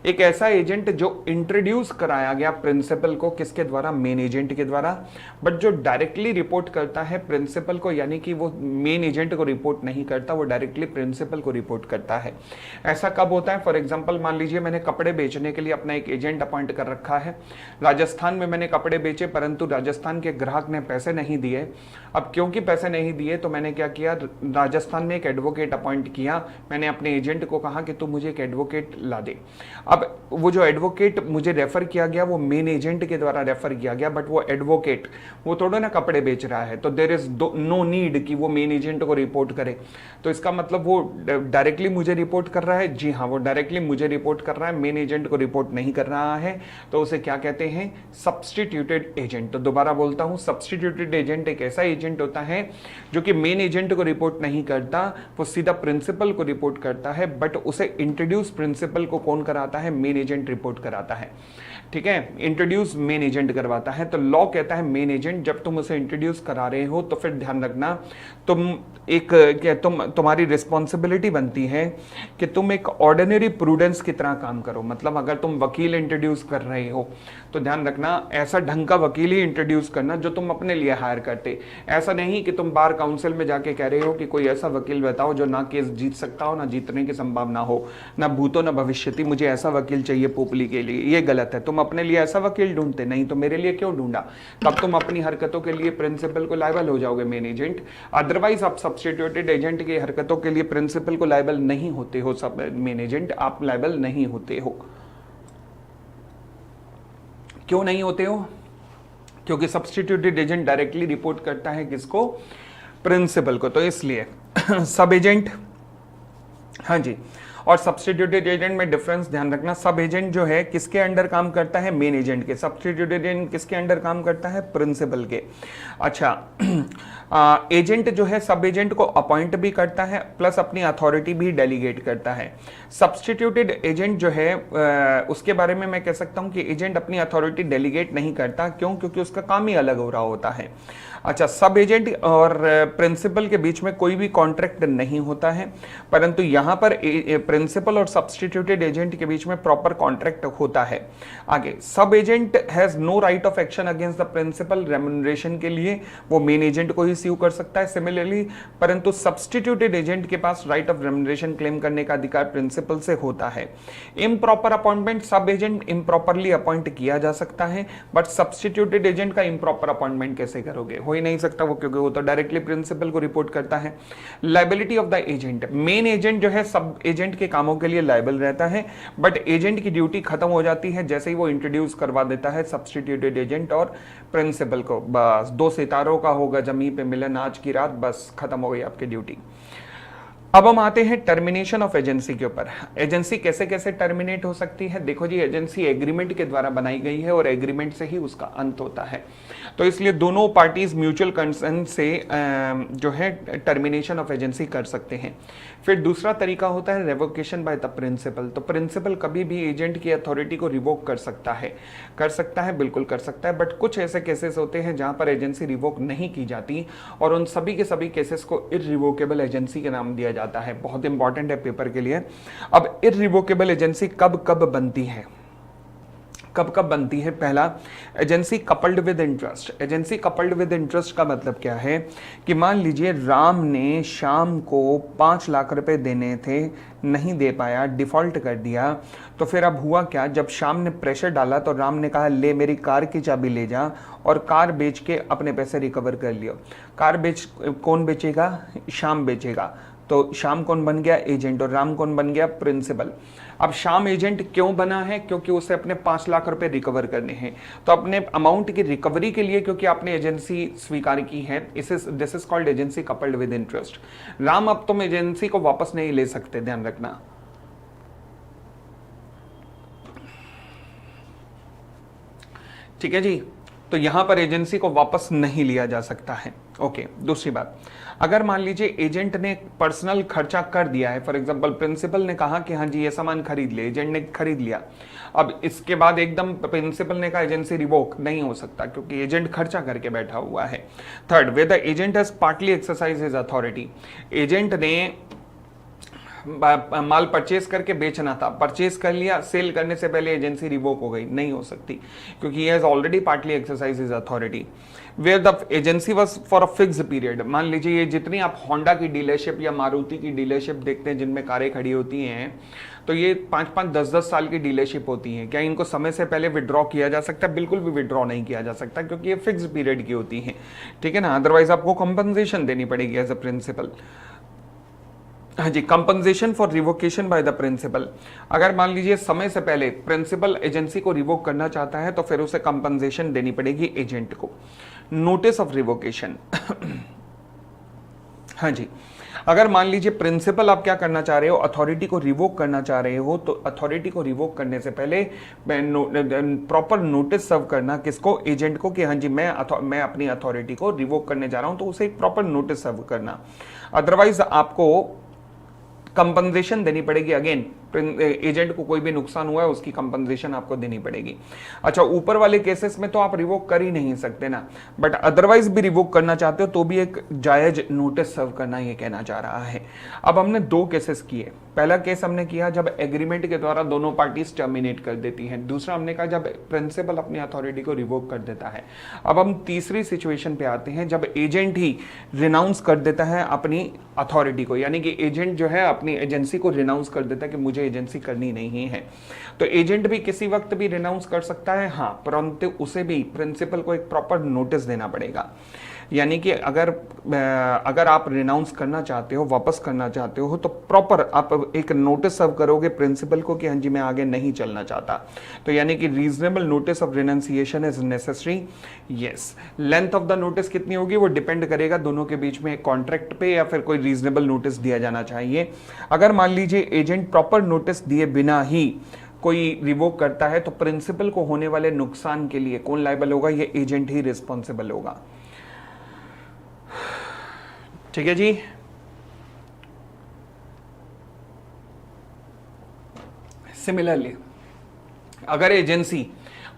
S1: एक ऐसा एजेंट जो इंट्रोड्यूस कराया गया प्रिंसिपल को, किसके द्वारा, मेन एजेंट के द्वारा, बट जो डायरेक्टली रिपोर्ट करता है प्रिंसिपल को, यानी कि वो मेन एजेंट को रिपोर्ट नहीं करता, वो डायरेक्टली प्रिंसिपल को रिपोर्ट करता है। ऐसा कब होता है, फॉर एग्जाम्पल मान लीजिए मैंने कपड़े बेचने के लिए अपना एक एजेंट अपॉइंट कर रखा है, राजस्थान में मैंने कपड़े बेचे परंतु राजस्थान के ग्राहक ने पैसे नहीं दिए। अब क्योंकि पैसे नहीं दिए तो मैंने क्या किया, राजस्थान में एक एडवोकेट अपॉइंट किया, मैंने अपने एजेंट को कहा कि तू मुझे एक एडवोकेट ला दे। अब वो जो एडवोकेट मुझे रेफर किया गया वो मेन एजेंट के द्वारा रेफर किया गया, बट वो एडवोकेट वो थोड़ा ना कपड़े बेच रहा है, तो देयर इज नो नीड कि वो मेन एजेंट को रिपोर्ट करे। तो इसका मतलब वो डायरेक्टली मुझे रिपोर्ट कर रहा है, जी हाँ वो डायरेक्टली मुझे रिपोर्ट कर रहा है, मेन एजेंट को रिपोर्ट नहीं कर रहा है, तो उसे क्या कहते हैं, सब्स्टिट्यूटेड एजेंट। तो दोबारा बोलता हूं, सब्स्टिट्यूटेड एजेंट एक ऐसा एजेंट होता है जो कि मेन एजेंट को रिपोर्ट नहीं करता, वो सीधा प्रिंसिपल को रिपोर्ट करता है, बट उसे इंट्रोड्यूस प्रिंसिपल को कौन कराता है, मेन एजेंट रिपोर्ट कराता है। ठीक है, इंट्रोड्यूस मेन एजेंट करवाता है। तो लॉ कहता है मेन एजेंट, जब तुम उसे इंट्रोड्यूस करा रहे हो तो फिर ध्यान रखना तुम्हारी रिस्पॉन्सिबिलिटी बनती है कि तुम एक ऑर्डिनरी प्रूडेंस की तरह काम करो। मतलब अगर तुम वकील इंट्रोड्यूस कर रहे हो तो ध्यान रखना ऐसा ढंग का वकील ही इंट्रोड्यूस करना जो तुम अपने लिए हायर करते। ऐसा नहीं कि तुम बार काउंसिल में जाके कह रहे हो कि कोई ऐसा वकील बताओ जो ना केस जीत सकता हो, ना जीतने की संभावना हो, ना भूतो ना भविष्यति, मुझे ऐसा वकील चाहिए पोपली के लिए। ये गलत है, तुम अपने लिए ऐसा वकील ढूंढते, नहीं तो मेरे लिए क्यों ढूंढा। तब तुम अपनी हरकतों के लिए प्रिंसिपल को लायबल हो जाओगे, मेन एजेंट। अदरवाइज आप सब्स्टिट्यूटेड एजेंट की हरकतों के लिए प्रिंसिपल को लायबल नहीं होते हो, सब मेन एजेंट आप लायबल नहीं होते हो। क्यों नहीं होते हो, क्योंकि सब्स्टिट्यूटेड एजेंट डायरेक्टली रिपोर्ट करता है किसको, प्रिंसिपल को, तो इसलिए सब एजेंट, हाँ जी। और सब्स्टिट्यूटेड एजेंट में डिफरेंस ध्यान रखना, सब एजेंट जो है किसके अंडर काम करता है, मेन एजेंट के, सब्स्टिट्यूटेड एजेंट किसके अंडर काम करता है, प्रिंसिपल के। अच्छा, एजेंट जो है सब एजेंट को अपॉइंट भी करता है प्लस अपनी अथॉरिटी भी डेलीगेट करता है। सब्स्टिट्यूटेड एजेंट जो है उसके बारे में मैं कह सकता हूं कि एजेंट अपनी अथॉरिटी डेलीगेट नहीं करता, क्यों, क्योंकि उसका काम ही अलग हो रहा होता है। अच्छा, सब एजेंट और प्रिंसिपल के बीच में कोई भी कॉन्ट्रैक्ट नहीं होता है, परंतु यहां पर प्रिंसिपल और सब्स्टिट्यूटेड एजेंट के बीच में प्रॉपर कॉन्ट्रैक्ट होता है। आगे, sub agent has no right of action against the principal, remuneration के लिए वो मेन एजेंट को ही स्यू कर सकता है सिमिलरली, परंतु सब्स्टिट्यूटेड एजेंट के पास राइट ऑफ रेम्यूनरेशन क्लेम करने का अधिकार प्रिंसिपल से होता है। इम्प्रॉपर अपॉइंटमेंट, सब एजेंट इम्प्रॉपरली अपॉइंट किया जा सकता है, बट सब्स्टिट्यूटेड एजेंट का इम्प्रॉपर अपॉइंटमेंट कैसे करोगे, हो ही नहीं सकता वो, क्योंकि वो तो डायरेक्टली प्रिंसिपल को रिपोर्ट करता है। Liability of the agent, main agent जो है सब एजेंट के कामों के लिए लायबल रहता है, बट एजेंट की ड्यूटी खत्म हो जाती है जैसे ही वो इंट्रोड्यूस करवा देता है सब्स्टिट्यूटेड एजेंट और प्रिंसिपल को। बस 2 सितारों का होगा जमीन पे मिलन आज की रात, बस खत्म हो गई आपकी ड्यूटी। अब हम आते हैं टर्मिनेशन ऑफ एजेंसी के ऊपर। एजेंसी कैसे कैसे टर्मिनेट हो सकती है, देखो जी, एजेंसी एग्रीमेंट के द्वारा बनाई गई है और एग्रीमेंट से ही उसका अंत होता है, तो इसलिए दोनों पार्टीज म्यूचुअल कंसेंट से जो है टर्मिनेशन ऑफ एजेंसी कर सकते हैं। फिर दूसरा तरीका होता है रेवोकेशन बाय द प्रिंसिपल। तो प्रिंसिपल कभी भी एजेंट की अथॉरिटी को रिवोक कर सकता है, बिल्कुल कर सकता है, बट कुछ ऐसे केसेस होते हैं जहां पर एजेंसी रिवोक नहीं की जाती और उन सभी के सभी केसेस को इररिवोकेबल एजेंसी के नाम दिया जाता है। बहुत इंपॉर्टेंट है पेपर के लिए। अब इररिवोकेबल एजेंसी कब कब बनती है, कब कब बनती है? पहला, agency coupled with interest. Agency coupled with interest का मतलब क्या है कि मान लीजिए राम ने श्याम को 5 लाख रुपए देने थे, नहीं दे पाया, डिफॉल्ट कर दिया। तो फिर अब हुआ क्या, जब श्याम ने प्रेशर डाला तो राम ने कहा ले मेरी कार की चाबी ले जा, और कार बेच के अपने पैसे रिकवर कर लियो। कार कौन बेचेगा? श्याम बेचेगा। तो श्याम कौन बन गया? एजेंट। और राम कौन बन गया? प्रिंसिपल। अब श्याम एजेंट क्यों बना है? क्योंकि उसे अपने 5 लाख रुपए रिकवर करने हैं। तो अपने अमाउंट की रिकवरी के लिए क्योंकि आपने एजेंसी स्वीकार की है, this is called agency coupled with interest. Ram, अब तुम एजेंसी को वापस नहीं ले सकते, ध्यान रखना। ठीक है जी, तो यहां पर एजेंसी को वापस नहीं लिया जा सकता है। ओके, दूसरी बात, अगर मान लीजिए एजेंट ने पर्सनल खर्चा कर दिया है, फॉर एग्जांपल प्रिंसिपल ने कहा कि हाँ जी ये सामान खरीद ले, एजेंट ने खरीद लिया, अब इसके बाद एकदम प्रिंसिपल ने कहा एजेंसी रिवोक नहीं हो सकता क्योंकि एजेंट खर्चा करके बैठा हुआ है। Third, way the agent has partly exercise his authority. Agent ने माल परचेज करके बेचना था, परचेज कर लिया, सेल करने से पहले एजेंसी रिवोक हो गई, नहीं हो सकती क्योंकि he has already partly exercise his authority. Where the agency was for a fix period. मान लीजिए ये जितनी आप होंडा की डीलरशिप या मारुति की डीलरशिप देखते हैं जिनमें कारें खड़ी होती हैं, तो ये 5-5, 10-10 साल की डीलरशिप होती हैं। क्या इनको समय से पहले विड्रॉ किया जा सकता है? बिल्कुल भी विड्रॉ नहीं किया जा सकता क्योंकि ये फिक्स पीरियड की होती हैं, ठीक है ना। अदरवाइज आपको कंपनसेशन देनी पड़ेगी एज अ प्रिंसिपल। हाँ जी, compensation for revocation by the principal. अगर मान लीजिए समय से पहले प्रिंसिपल एजेंसी को रिवोक करना चाहता है तो फिर उसे कंपनसेशन देनी पड़ेगी एजेंट को। नोटिस ऑफ रिवोकेशन हाँ जी, अगर मान लीजिए प्रिंसिपल आप क्या करना चाह रहे हो, अथॉरिटी को रिवोक करना चाह रहे हो, तो अथॉरिटी को रिवोक करने से पहले प्रॉपर नोटिस सर्व करना किसको? एजेंट को, कि हाँ जी मैं अपनी अथॉरिटी को रिवोक करने जा रहा हूं, तो उसे एक प्रॉपर नोटिस सर्व करना। अदरवाइज आपको कंपनसेशन देनी पड़ेगी। अगेन एजेंट को कोई भी नुकसान हुआ है उसकी कंपनसेशन आपको देनी पड़ेगी। अच्छा, ऊपर वाले केसेस में तो आप रिवोक कर ही नहीं सकते ना, बट अदरवाइज भी रिवोक करना चाहते हो तो भी एक जायज नोटिस सर्व करना, ये कहना चाह रहा है। अब हमने 2 केसेस किए। पहला केस हमने किया जब एग्रीमेंट के द्वारा दोनों पार्टीज टर्मिनेट कर देती हैं। दूसरा हमने कहा जब प्रिंसिपल अपनी अथॉरिटी को रिवोक कर देता है। अब हम तीसरी सिचुएशन पे आते हैं जब एजेंट ही रिनाउंस कर देता है अपनी अथॉरिटी को, यानी कि एजेंट जो है अपनी एजेंसी को रिनाउंस कर देता है कि मुझे एजेंसी करनी नहीं है। तो एजेंट भी किसी वक्त भी रिनाउंस कर सकता है, हाँ, परंतु उसे भी प्रिंसिपल को एक प्रॉपर नोटिस देना पड़ेगा। यानी कि अगर आप रिनाउंस करना चाहते हो, वापस करना चाहते हो, तो प्रॉपर आप एक नोटिस सर्व करोगे प्रिंसिपल को कि हाँ जी मैं आगे नहीं चलना चाहता। तो यानी कि reasonable notice of renunciation is necessary. Yes, length of the notice कितनी होगी वो डिपेंड करेगा दोनों के बीच में कॉन्ट्रैक्ट पे, या फिर कोई रीजनेबल नोटिस दिया जाना चाहिए। अगर मान लीजिए एजेंट प्रॉपर नोटिस दिए बिना ही कोई रिवोक करता है तो प्रिंसिपल को होने वाले नुकसान के लिए कौन लायबल होगा? ये एजेंट ही रिस्पॉन्सिबल होगा। ठीक है जी। सिमिलरली अगर एजेंसी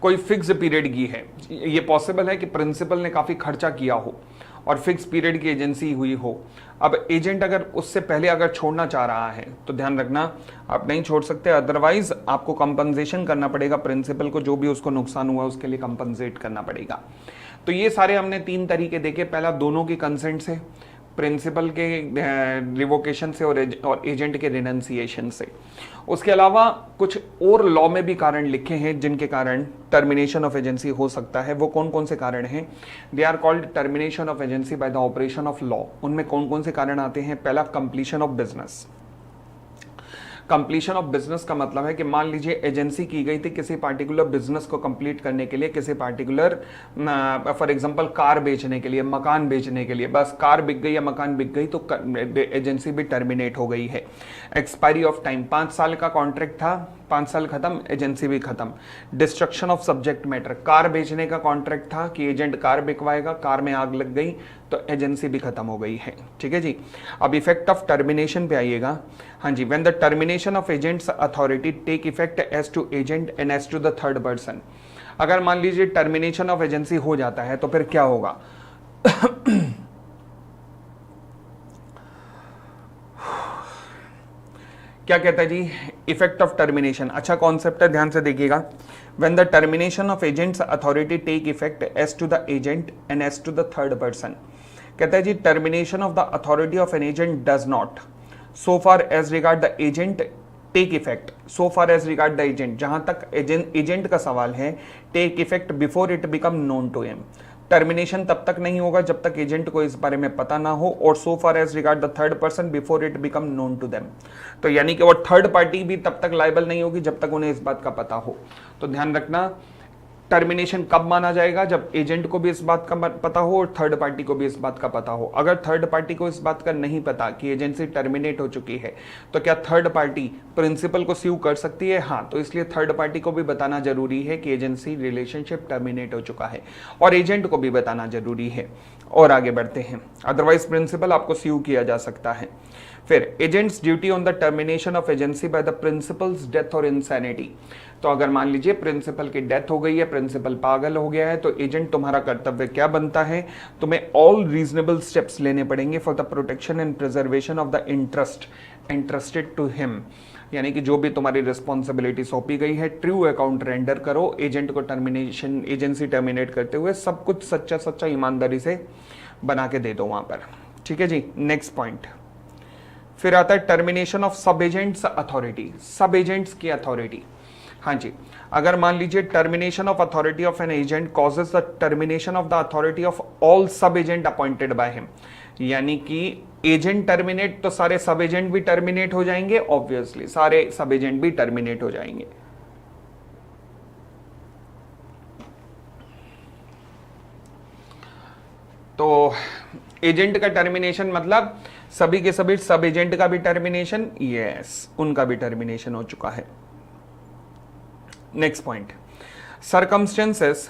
S1: कोई फिक्स पीरियड की है, ये पॉसिबल है कि प्रिंसिपल ने काफी खर्चा किया हो और फिक्स पीरियड की एजेंसी हुई हो। अब एजेंट अगर उससे पहले अगर छोड़ना चाह रहा है तो ध्यान रखना आप नहीं छोड़ सकते, अदरवाइज आपको कंपनसेशन करना पड़ेगा प्रिंसिपल को, जो भी उसको नुकसान हुआ उसके लिए कंपनसेट करना पड़ेगा। तो ये सारे हमने 3 तरीके देखे। पहला दोनों की कंसेंट से, प्रिंसिपल के रिवोकेशन से और एजेंट के रिनंसिएशन से। उसके अलावा कुछ और लॉ में भी कारण लिखे हैं जिनके कारण टर्मिनेशन ऑफ एजेंसी हो सकता है। वो कौन कौन से कारण हैं? They are called termination of agency by the operation of law. उनमें कौन कौन से कारण आते हैं? पहला, completion of business. Completion of business का मतलब है कि मान लीजिए एजेंसी की गई थी किसी पार्टिकुलर बिजनेस को कंप्लीट करने के लिए, किसी पार्टिकुलर फॉर एग्जांपल कार बेचने के लिए, मकान बेचने के लिए। बस कार बिक गई या मकान बिक गई तो एजेंसी भी टर्मिनेट हो गई है। एक्सपायरी ऑफ टाइम, 5 साल का कॉन्ट्रैक्ट था, 5 साल खत्म, एजेंसी भी खत्म। Destruction of subject matter, car बेचने का कॉन्ट्रैक्ट था कि एजेंट कार बिकवाएगा, कार में आग लग गई तो एजेंसी भी खत्म हो गई है। ठीक है जी। अब इफेक्ट ऑफ टर्मिनेशन पे आइएगा। हाँ जी, when the termination of agent's authority take effect as to agent and as to the third person. अगर मान लीजिए टर्मिनेशन ऑफ एजेंसी हो जाता है तो फिर क्या होगा? क्या कहता है जी? Effect of termination. अच्छा कॉन्सेप्ट है, ध्यान से देखिएगा। When the termination of agent's authority take effect as to the agent and as to the third person. कहता है जी termination of the authority of an agent does not so far as regard the agent take effect, so far as regard the agent, जहां तक एजेंट का सवाल है, take effect before it become known to him. Termination तब तक नहीं होगा जब तक एजेंट को इस बारे में पता ना हो, और so far as regard the third person before it become known to them. तो यानी कि वो थर्ड पार्टी भी तब तक लायबल नहीं होगी जब तक उन्हें इस बात का पता हो। तो ध्यान रखना, टर्मिनेशन कब माना जाएगा? जब एजेंट को भी इस बात का पता हो और थर्ड पार्टी को भी इस बात का पता हो। अगर थर्ड पार्टी को इस बात का नहीं पता कि एजेंसी टर्मिनेट हो चुकी है, तो क्या थर्ड पार्टी प्रिंसिपल को स्यू कर सकती है? हाँ, तो इसलिए थर्ड पार्टी को भी बताना जरूरी है कि एजेंसी रिलेशनशिप टर्मिनेट हो चुका है, और एजेंट को भी बताना जरूरी है। और आगे बढ़ते हैं। अदरवाइज प्रिंसिपल आपको स्यू किया जा सकता है। फिर agents duty on the termination of agency by the principles death और इंसैनिटी। तो अगर मान लीजिए प्रिंसिपल की डेथ हो गई है, प्रिंसिपल पागल हो गया है, तो एजेंट तुम्हारा कर्तव्य क्या बनता है? तुम्हें ऑल रीजनेबल स्टेप्स लेने पड़ेंगे for the protection and preservation of the interest entrusted to him. यानी कि जो भी तुम्हारी रिस्पॉन्सिबिलिटी सौंपी गई है, ट्रू अकाउंट रेंडर करो। एजेंट को टर्मिनेशन, एजेंसी टर्मिनेट करते हुए सब कुछ सच्चा सच्चा ईमानदारी से बना के दे दो वहां पर। ठीक है जी। नेक्स्ट पॉइंट फिर आता है टर्मिनेशन ऑफ सब एजेंट्स अथॉरिटी। सब एजेंट्स की अथॉरिटी। हाँ जी, अगर मान लीजिए termination of authority of an agent causes the termination of the authority of all सब एजेंट अपॉइंटेड बाय हिम। यानी कि एजेंट टर्मिनेट तो सारे सब एजेंट भी टर्मिनेट हो जाएंगे, ऑब्वियसली सारे सब एजेंट भी टर्मिनेट हो जाएंगे। तो एजेंट का टर्मिनेशन मतलब सभी के सभी सब एजेंट का भी टर्मिनेशन, यस, उनका भी टर्मिनेशन हो चुका है। Next point, circumstances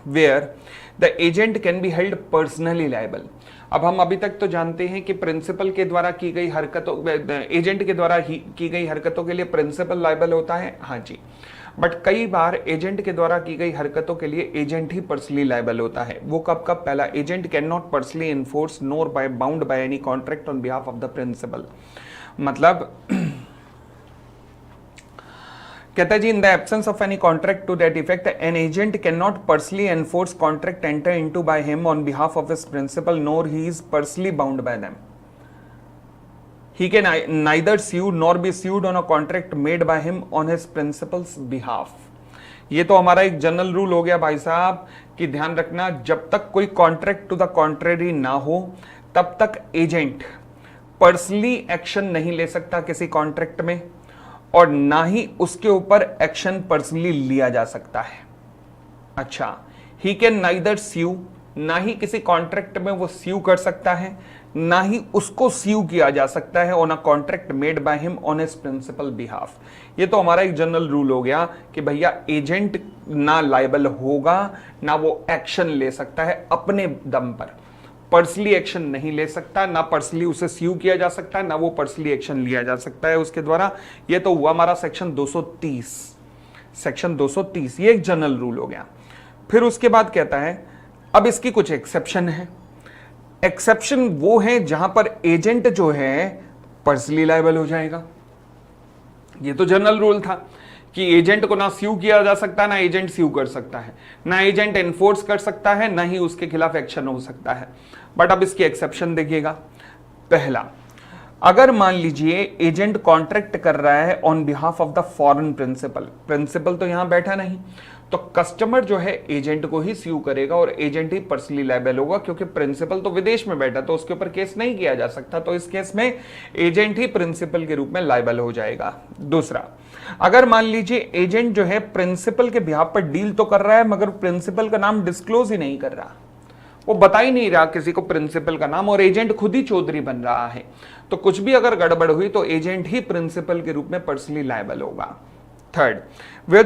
S1: where the agent can be held personally liable. अब हम अभी तक तो जानते हैं कि प्रिंसिपल के द्वारा की गई हरकतों, एजेंट के द्वारा की गई हरकतों के लिए प्रिंसिपल लायबल होता है। हाँ जी, बट कई बार एजेंट के द्वारा की गई हरकतों के लिए एजेंट ही पर्सनली लायबल होता है। वो कब कब? पहला, agent can not personally enforce nor by bound by any contract on behalf of the principal. मतलब कहता है जी, in the absence of any contract to that effect an agent can not personally enforce contract enter into by him on behalf of his principal nor he is personally bound by them. He can neither sue nor be sued on a contract made by him on his principal's behalf। ये तो हमारा एक जनरल रूल हो गया भाई साहब कि ध्यान रखना, जब तक कोई कॉन्ट्रैक्ट टू द कॉन्ट्रेरी ना हो तब तक एजेंट पर्सनली एक्शन नहीं ले सकता किसी कॉन्ट्रैक्ट में, और ना ही उसके ऊपर एक्शन पर्सनली लिया जा सकता है। अच्छा, ही कैन नाइदर स्यू, ना ही किसी कॉन्ट्रैक्ट में वो स्यू कर सकता है, ना ही उसको स्यू किया जा सकता है on a contract made by him on his principal behalf. ये तो हमारा एक जनरल रूल हो गया कि भैया एजेंट ना लायबल होगा, ना वो एक्शन ले सकता है अपने दम पर, पर्सनली एक्शन नहीं ले सकता, ना पर्सनली उसे स्यू किया जा सकता है, ना वो पर्सनली एक्शन लिया जा सकता है उसके द्वारा। ये तो हुआ हमारा सेक्शन 230, सेक्शन 230, ये एक जनरल रूल हो गया। फिर उसके बाद कहता है, अब इसकी कुछ एक्सेप्शन है। एक्सेप्शन वो है जहां पर एजेंट जो है पर्सनली लायबल हो जाएगा। ये तो जनरल रूल था कि एजेंट को ना स्यू किया जा सकता, ना एजेंट स्यू कर सकता है, ना एजेंट एनफोर्स कर सकता है, ना ही उसके खिलाफ एक्शन हो सकता है। बट अब इसकी एक्सेप्शन देखिएगा। पहला, अगर मान लीजिए एजेंट कॉन्ट्रैक्ट कर रहा है on behalf of the foreign principal, principal तो यहां बैठा नहीं, तो कस्टमर जो है एजेंट को ही स्यू करेगा और एजेंट ही पर्सनली लायबल होगा, क्योंकि प्रिंसिपल तो विदेश में बैठा तो उसके ऊपर केस नहीं किया जा सकता। तो इस केस में एजेंट ही प्रिंसिपल के रूप में लायबल हो जाएगा। दूसरा, अगर मान लीजिए एजेंट जो है प्रिंसिपल के बिहाफ पर डील तो कर रहा है मगर प्रिंसिपल का नाम डिस्क्लोज ही नहीं कर रहा, वो बता ही नहीं रहा किसी को प्रिंसिपल का नाम, और एजेंट खुद ही चौधरी बन रहा है, तो कुछ भी अगर गड़बड़ हुई तो एजेंट ही प्रिंसिपल के रूप में पर्सनली लायबल होगा। Third, where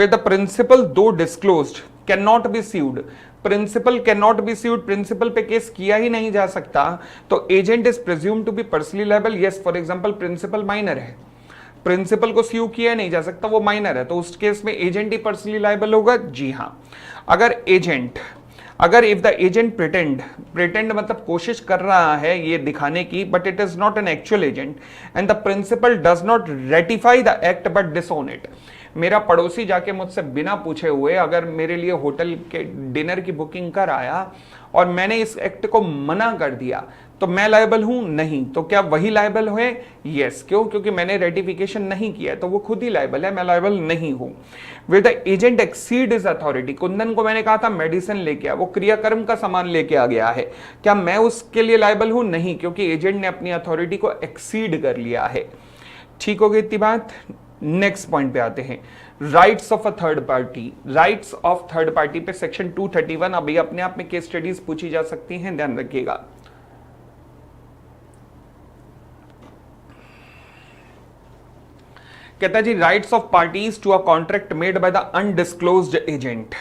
S1: the principal though disclosed can not be sued, principal can not be sued, principal पे केस किया ही नहीं जा सकता, तो agent is presume to be personally liable. Yes, for example principal minor है, प्रिंसिपल को स्यू किया नहीं जा सकता, वो माइनर है, तो उस केस में एजेंट ही पर्सनली लायबल होगा। जी हां, अगर इफ द एजेंट प्रिटेंड मतलब कोशिश कर रहा है ये दिखाने की, but it is not an actual agent and the principal does not ratify the act but disown it. मेरा पड़ोसी जाके मुझसे बिना पूछे हुए अगर मेरे लिए होटल के डिनर की बुकिंग कर आया और मैंने इस एक्ट को मना कर दिया, तो मैं लायबल हूं? नहीं। तो क्या वही लायबल हुए? यस। क्यों? क्योंकि मैंने रेटिफिकेशन नहीं किया, तो वो खुद ही लायबल है, मैं लायबल नहीं हूं। With the agent exceed is authority, Kundan को मैंने कहा था मेडिसिन लेके आ, वो क्रियाकर्म का सामान लेके आ गया है, क्या मैं उसके लिए लायबल हूं? नहीं, क्योंकि एजेंट ने अपनी अथॉरिटी को एक्सीड कर लिया है। ठीक हो गई इतनी बात। नेक्स्ट पॉइंट पे आते हैं, rights of a third party. Rights of third party पे सेक्शन 231 अभी अपने आप में केस स्टडीज पूछी जा सकती हैं, ध्यान रखिएगा। कहता है जी, rights of parties to a contract made by the undisclosed agent.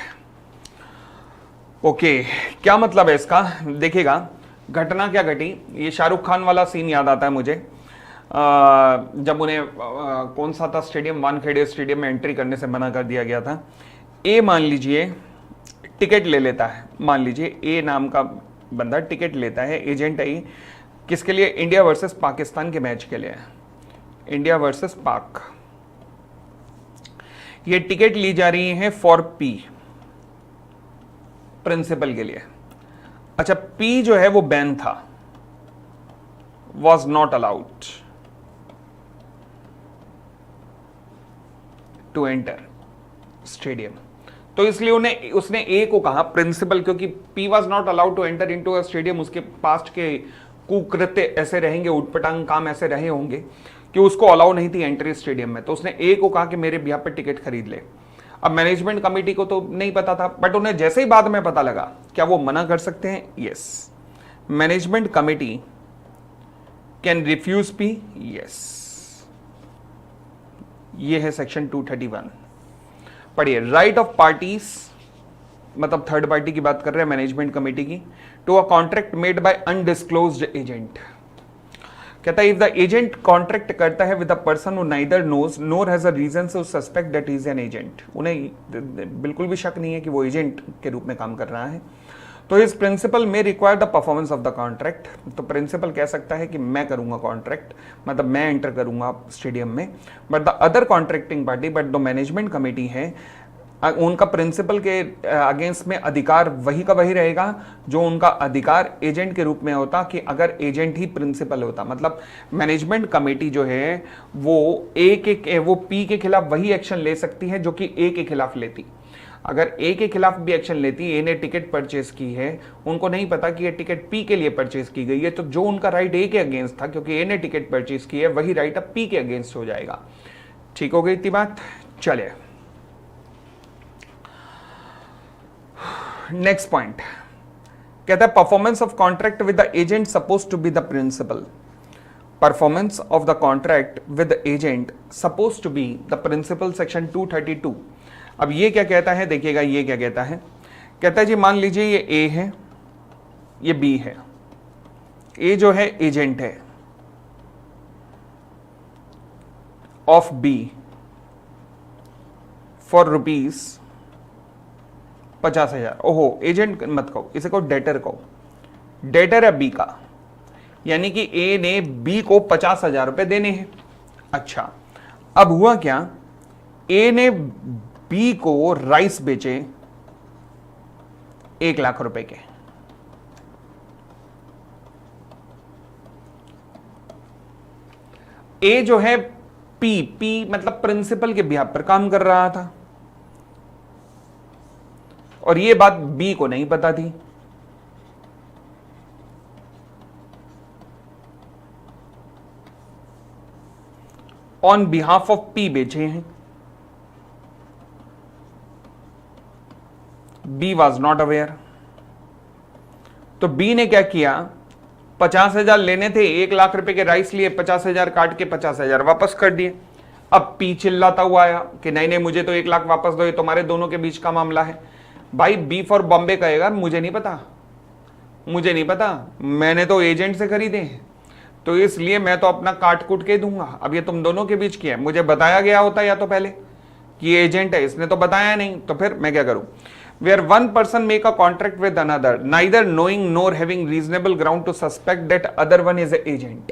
S1: Okay, क्या मतलब है इसका? देखिएगा, घटना क्या घटी, ये शाहरुख खान वाला सीन याद आता है मुझे, जब उन्हें कौन सा था स्टेडियम, वानखेड़े स्टेडियम में एंट्री करने से मना कर दिया गया था। ए मान लीजिए टिकट ले लेता है, मान लीजिए ए नाम का बंदा टिकट लेता है, एजेंट है, किसके लिए? इंडिया वर्सेस पाकिस्तान के मैच के लिए, इंडिया वर्सेस पाक। ये टिकट ली जा रही है फॉर पी, प्रिंसिपल के लिए। अच्छा, पी जो है वो बैन था, was not allowed to enter stadium, तो इसलिए उसने ए को कहा प्रिंसिपल, क्योंकि P was not allowed to enter into a stadium, उसके पास्ट के कुकृत्य ऐसे रहेंगे, उटपटांग काम ऐसे रहे होंगे कि उसको अलाउ नहीं थी एंट्री स्टेडियम में, तो उसने ए को कहा कि मेरे यहाँ पे टिकट खरीद ले। अब मैनेजमेंट कमेटी को तो नहीं पता था, बट उन्हें जैसे ही बाद में पता लगा, क्या वो मना कर सकते हैं? Yes, management committee can refuse P. Yes, ये है सेक्शन 231। पढ़िए, राइट ऑफ पार्टीज, मतलब थर्ड पार्टी की बात कर रहे हैं, मैनेजमेंट कमेटी की, to a contract made by undisclosed agent. कहता है इफ द एजेंट कॉन्ट्रैक्ट करता है with a person who neither knows nor has a reason to suspect that is an agent, उन्हें बिल्कुल भी शक नहीं है कि वो एजेंट के रूप में काम कर रहा है, तो इस प्रिंसिपल में require the performance of the contract. तो प्रिंसिपल कह सकता है कि मैं करूंगा कॉन्ट्रैक्ट, मतलब मैं एंटर करूंगा स्टेडियम में, but the other contracting party, but जो मैनेजमेंट कमेटी है, उनका प्रिंसिपल के अगेंस्ट में अधिकार वही का वही रहेगा जो उनका अधिकार एजेंट के रूप में होता कि अगर एजेंट ही प्रिंसिपल होता। मतलब मैनेजमेंट कमेटी जो है वो पी के खिलाफ वही एक्शन ले सकती है जो कि ए के खिलाफ लेती। अगर ए के खिलाफ भी एक्शन लेती, ए ने टिकट परचेज की है, उनको नहीं पता कि ये टिकट पी के लिए परचेज की गई है, तो जो उनका राइट ए के अगेंस्ट था, क्योंकि ए ने टिकट परचेज की है, वही राइट अब पी के अगेंस्ट हो जाएगा। ठीक हो गई इतनी बात? चलिए नेक्स्ट पॉइंट, कहता है performance of contract with the agent suppose to be the principal. Performance of the contract with the agent suppose to be the principal, section 232। अब ये क्या कहता है, देखिएगा ये क्या कहता है। कहता है जी मान लीजिए ये ए है, ये बी है, ए जो है एजेंट है ऑफ बी फॉर ₹50,000। ओहो, एजेंट मत कहो, इसे कहो डेटर कहो, डेटर है बी का, यानी कि ए ने बी को 50,000 रुपए देने हैं। अच्छा, अब हुआ क्या, ए ने बी को राइस बेचे 1 लाख रुपए के। ए जो है पी मतलब प्रिंसिपल के बिहाफ पर काम कर रहा था, और ये बात बी को नहीं पता थी। ऑन बिहाफ ऑफ पी बेचे हैं, बी वॉज नॉट अवेयर। तो बी ने क्या किया, 50,000 लेने थे, 1 लाख रुपए के राइस लिए, 50,000 काट के 50,000 वापस कर दिए। अब पी चिल्लाता हुआ आया कि नहीं नहीं, मुझे तो 1 लाख वापस दो, ये तुम्हारे दोनों के बीच का मामला है। भाई बी फॉर बॉम्बे कहेगा मुझे नहीं पता, मुझे नहीं पता, मैंने तो एजेंट से खरीदे हैं, तो इसलिए मैं तो अपना काट कूट के दूंगा। अब ये तुम दोनों के बीच किया है, मुझे बताया गया होता या तो पहले कि ये एजेंट है, इसने तो बताया नहीं, तो फिर मैं क्या करूं। Where one person make a contract with another, neither knowing nor having reasonable ground to suspect that other one is an agent.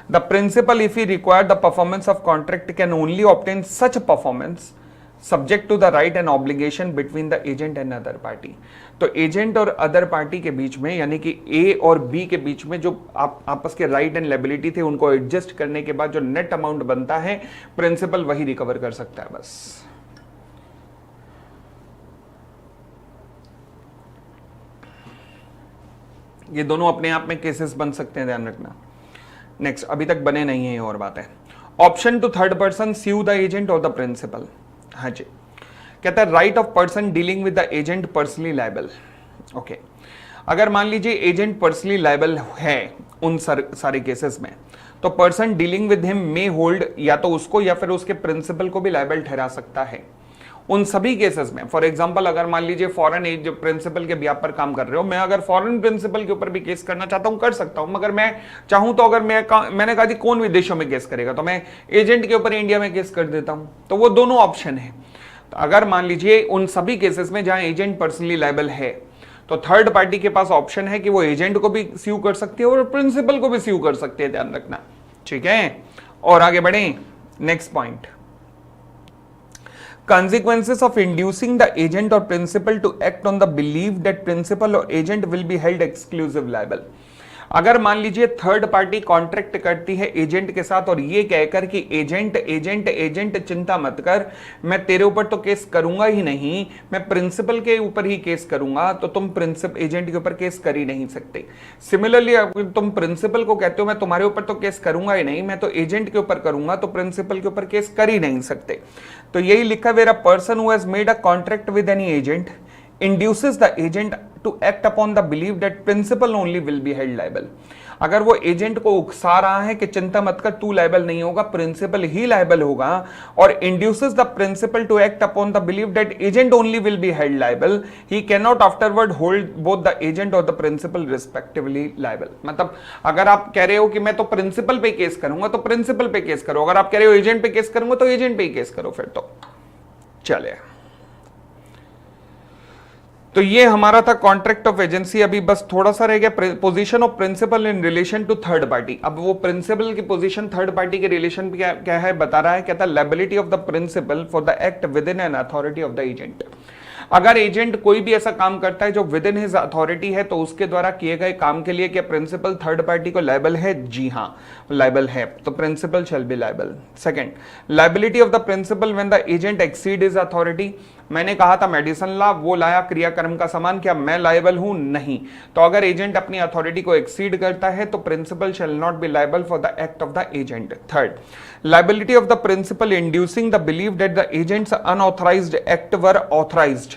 S1: The principal, if he require the performance of contract, can only obtain such performance subject to the right and obligation between the agent and other party. तो एजेंट और अदर पार्टी के बीच में, यानी कि ए और बी के बीच में जो आपस के राइट एंड लायबिलिटी थे, उनको एडजस्ट करने के बाद जो नेट अमाउंट बनता है, प्रिंसिपल वही रिकवर कर सकता है बस। ये दोनों अपने आप में केसेस बन सकते हैं, ध्यान रखना। नेक्स्ट, अभी तक बने नहीं है, ये और बात है। Option to third person sue the agent और द प्रिंसिपल। हाँ जी, कहता है right of person dealing with the agent personally liable. Okay, अगर मान लीजिए एजेंट पर्सनली लायबल है उन सारे केसेस में, तो person dealing with him may hold या तो उसको या फिर उसके प्रिंसिपल को भी लायबल ठहरा सकता है उन सभी केसेस में। फॉर एग्जांपल, अगर मान लीजिए फॉरेन एज प्रिंसिपल के बिहाफ पर काम कर रहे हो, मैं अगर फॉरेन प्रिंसिपल के ऊपर भी केस करना चाहता हूं, कर सकता हूं, मगर मैं चाहूं तो अगर मैंने कहा जी कौन विदेशों में केस करेगा, तो मैं एजेंट के ऊपर इंडिया में केस कर देता हूं। तो वो दोनों ऑप्शन है। तो अगर मान लीजिए उन सभी केसेस में जहां एजेंट पर्सनली लायबल है, तो थर्ड पार्टी के पास ऑप्शन है कि वो एजेंट को भी स्यू कर सकती है और प्रिंसिपल को भी स्यू कर सकती है, ध्यान रखना, ठीक है। और आगे बढ़े, next point, consequences of inducing the agent or principal to act on the belief that principal or agent will be held exclusive liable। अगर मान लीजिए थर्ड पार्टी कॉन्ट्रैक्ट करती है एजेंट के साथ और ये कहकर कि एजेंट एजेंट एजेंट चिंता मत कर, मैं तेरे ऊपर तो केस करूंगा ही नहीं, मैं प्रिंसिपल के ऊपर ही केस करूंगा, तो तुम प्रिंसिपल एजेंट के ऊपर केस कर ही नहीं सकते। सिमिलरली अगर तुम प्रिंसिपल को कहते हो मैं तुम्हारे ऊपर तो केस करूंगा ही नहीं, मैं तो एजेंट के ऊपर करूंगा, तो प्रिंसिपल के ऊपर केस कर ही नहीं सकते। तो यही लिखा, where a person who has made a contract with any agent induces the agent to act upon the belief that principal only will be held liable। अगर वो एजेंट को उकसा रहा है कि चिंता मत कर, तू लायबल नहीं होगा, प्रिंसिपल ही लायबल होगा, और induces the principal to act upon the belief that agent only will be held liable, he can not afterward hold both the agent और द प्रिंसिपल रिस्पेक्टिवली लायबल। मतलब अगर आप कह रहे हो कि मैं तो प्रिंसिपल पे केस करूंगा, तो प्रिंसिपल पे केस करो, अगर आप कह रहे हो एजेंट पे केस करूंगा, तो एजेंट पे ही केस करो फिर। तो चले, तो ये हमारा था कॉन्ट्रैक्ट ऑफ एजेंसी। अभी बस थोड़ा सा रह गया position of principal in relation to third party. अब वो प्रिंसिपल की पोजीशन थर्ड पार्टी के रिलेशन पे क्या है बता रहा है, कहता है liability of the principal for the act with in an authority of the agent. अगर एजेंट कोई भी ऐसा काम करता है जो विद इन हिज अथॉरिटी है, तो उसके द्वारा किए गए काम के लिए क्या प्रिंसिपल थर्ड पार्टी को लायबल है? जी हाँ, लायबल है, तो principal shall be liable. Second, liability of the principal when the agent exceed his authority. मैंने कहा था मेडिसिन लॉ, वो लाया क्रियाकर्म का समान, क्या मैं लायबल हूं? नहीं। तो अगर एजेंट अपनी अथॉरिटी को एक्सीड करता है, तो principal shall not be liable for the act of the agent. Third, liability of the principal inducing the believe that the agent's unauthorized act were authorized.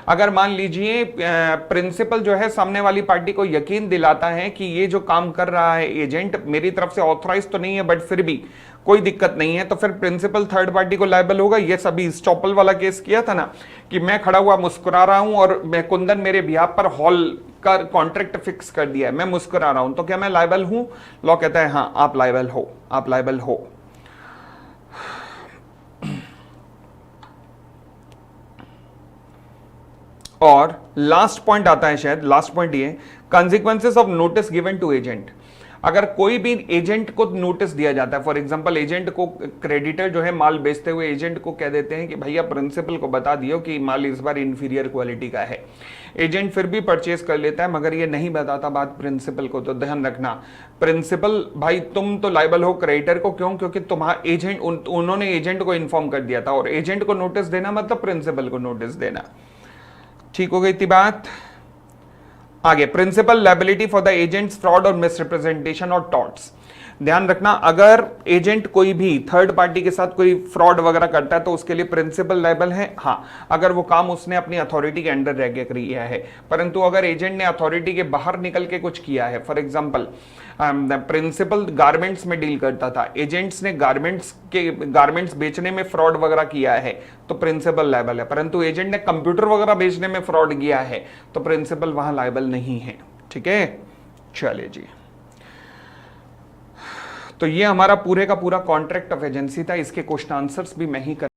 S1: अगर मान लीजिए प्रिंसिपल जो है सामने वाली पार्टी को यकीन दिलाता है कि ये जो काम कर रहा है एजेंट मेरी तरफ से ऑथराइज तो नहीं है, बट फिर भी कोई दिक्कत नहीं है, तो फिर प्रिंसिपल थर्ड पार्टी को लायबल होगा। ये सभी स्टॉपल वाला केस किया था ना, कि मैं खड़ा हुआ मुस्कुरा रहा हूं और मैं कुंदन मेरे बिहाफ पर हॉल का कॉन्ट्रैक्ट फिक्स कर दिया है, मैं मुस्कुरा रहा हूं, तो क्या मैं लायबल हूं? लॉ कहता है हाँ, आप लायबल हो, आप लायबल हो। और लास्ट पॉइंट आता है, शायद लास्ट पॉइंट ये, consequences of notice given to agent. अगर कोई भी एजेंट को नोटिस दिया जाता है, फॉर एग्जांपल एजेंट को क्रेडिटर जो है माल बेचते हुए एजेंट को कह देते हैं कि भैया प्रिंसिपल को बता दियो कि माल इस बार इंफीरियर क्वालिटी का है, एजेंट फिर भी परचेज कर लेता है, मगर ये नहीं बताता बात प्रिंसिपल को। तो ध्यान रखना, प्रिंसिपल भाई तुम तो लायबल हो क्रेडिटर को, क्यों? क्योंकि तुम्हारा एजेंट उन्होंने एजेंट को इन्फॉर्म कर दिया था, और एजेंट को नोटिस देना मतलब प्रिंसिपल को नोटिस देना। ठीक हो गई थी बात? आगे, principal liability for the agent's fraud और मिसरिप्रेजेंटेशन और टॉर्ट्स। ध्यान रखना, अगर एजेंट कोई भी थर्ड पार्टी के साथ कोई फ्रॉड वगैरह करता है तो उसके लिए प्रिंसिपल लायबल है, हाँ, अगर वो काम उसने अपनी अथॉरिटी के अंडर रह के किया है। परंतु अगर एजेंट ने अथॉरिटी के बाहर निकल के कुछ किया है, फॉर एग्जांपल प्रिंसिपल गारमेंट्स में डील करता था, एजेंट्स ने गारमेंट्स बेचने में फ्रॉड वगैरह किया है तो प्रिंसिपल लायबल है। परंतु एजेंट ने कंप्यूटर वगैरह बेचने में फ्रॉड किया है तो प्रिंसिपल वहां लायबल नहीं है। ठीक है, चलिए जी। तो ये हमारा पूरे का पूरा कॉन्ट्रैक्ट ऑफ एजेंसी था। इसके क्वेश्चन आंसर्स भी मैं ही कर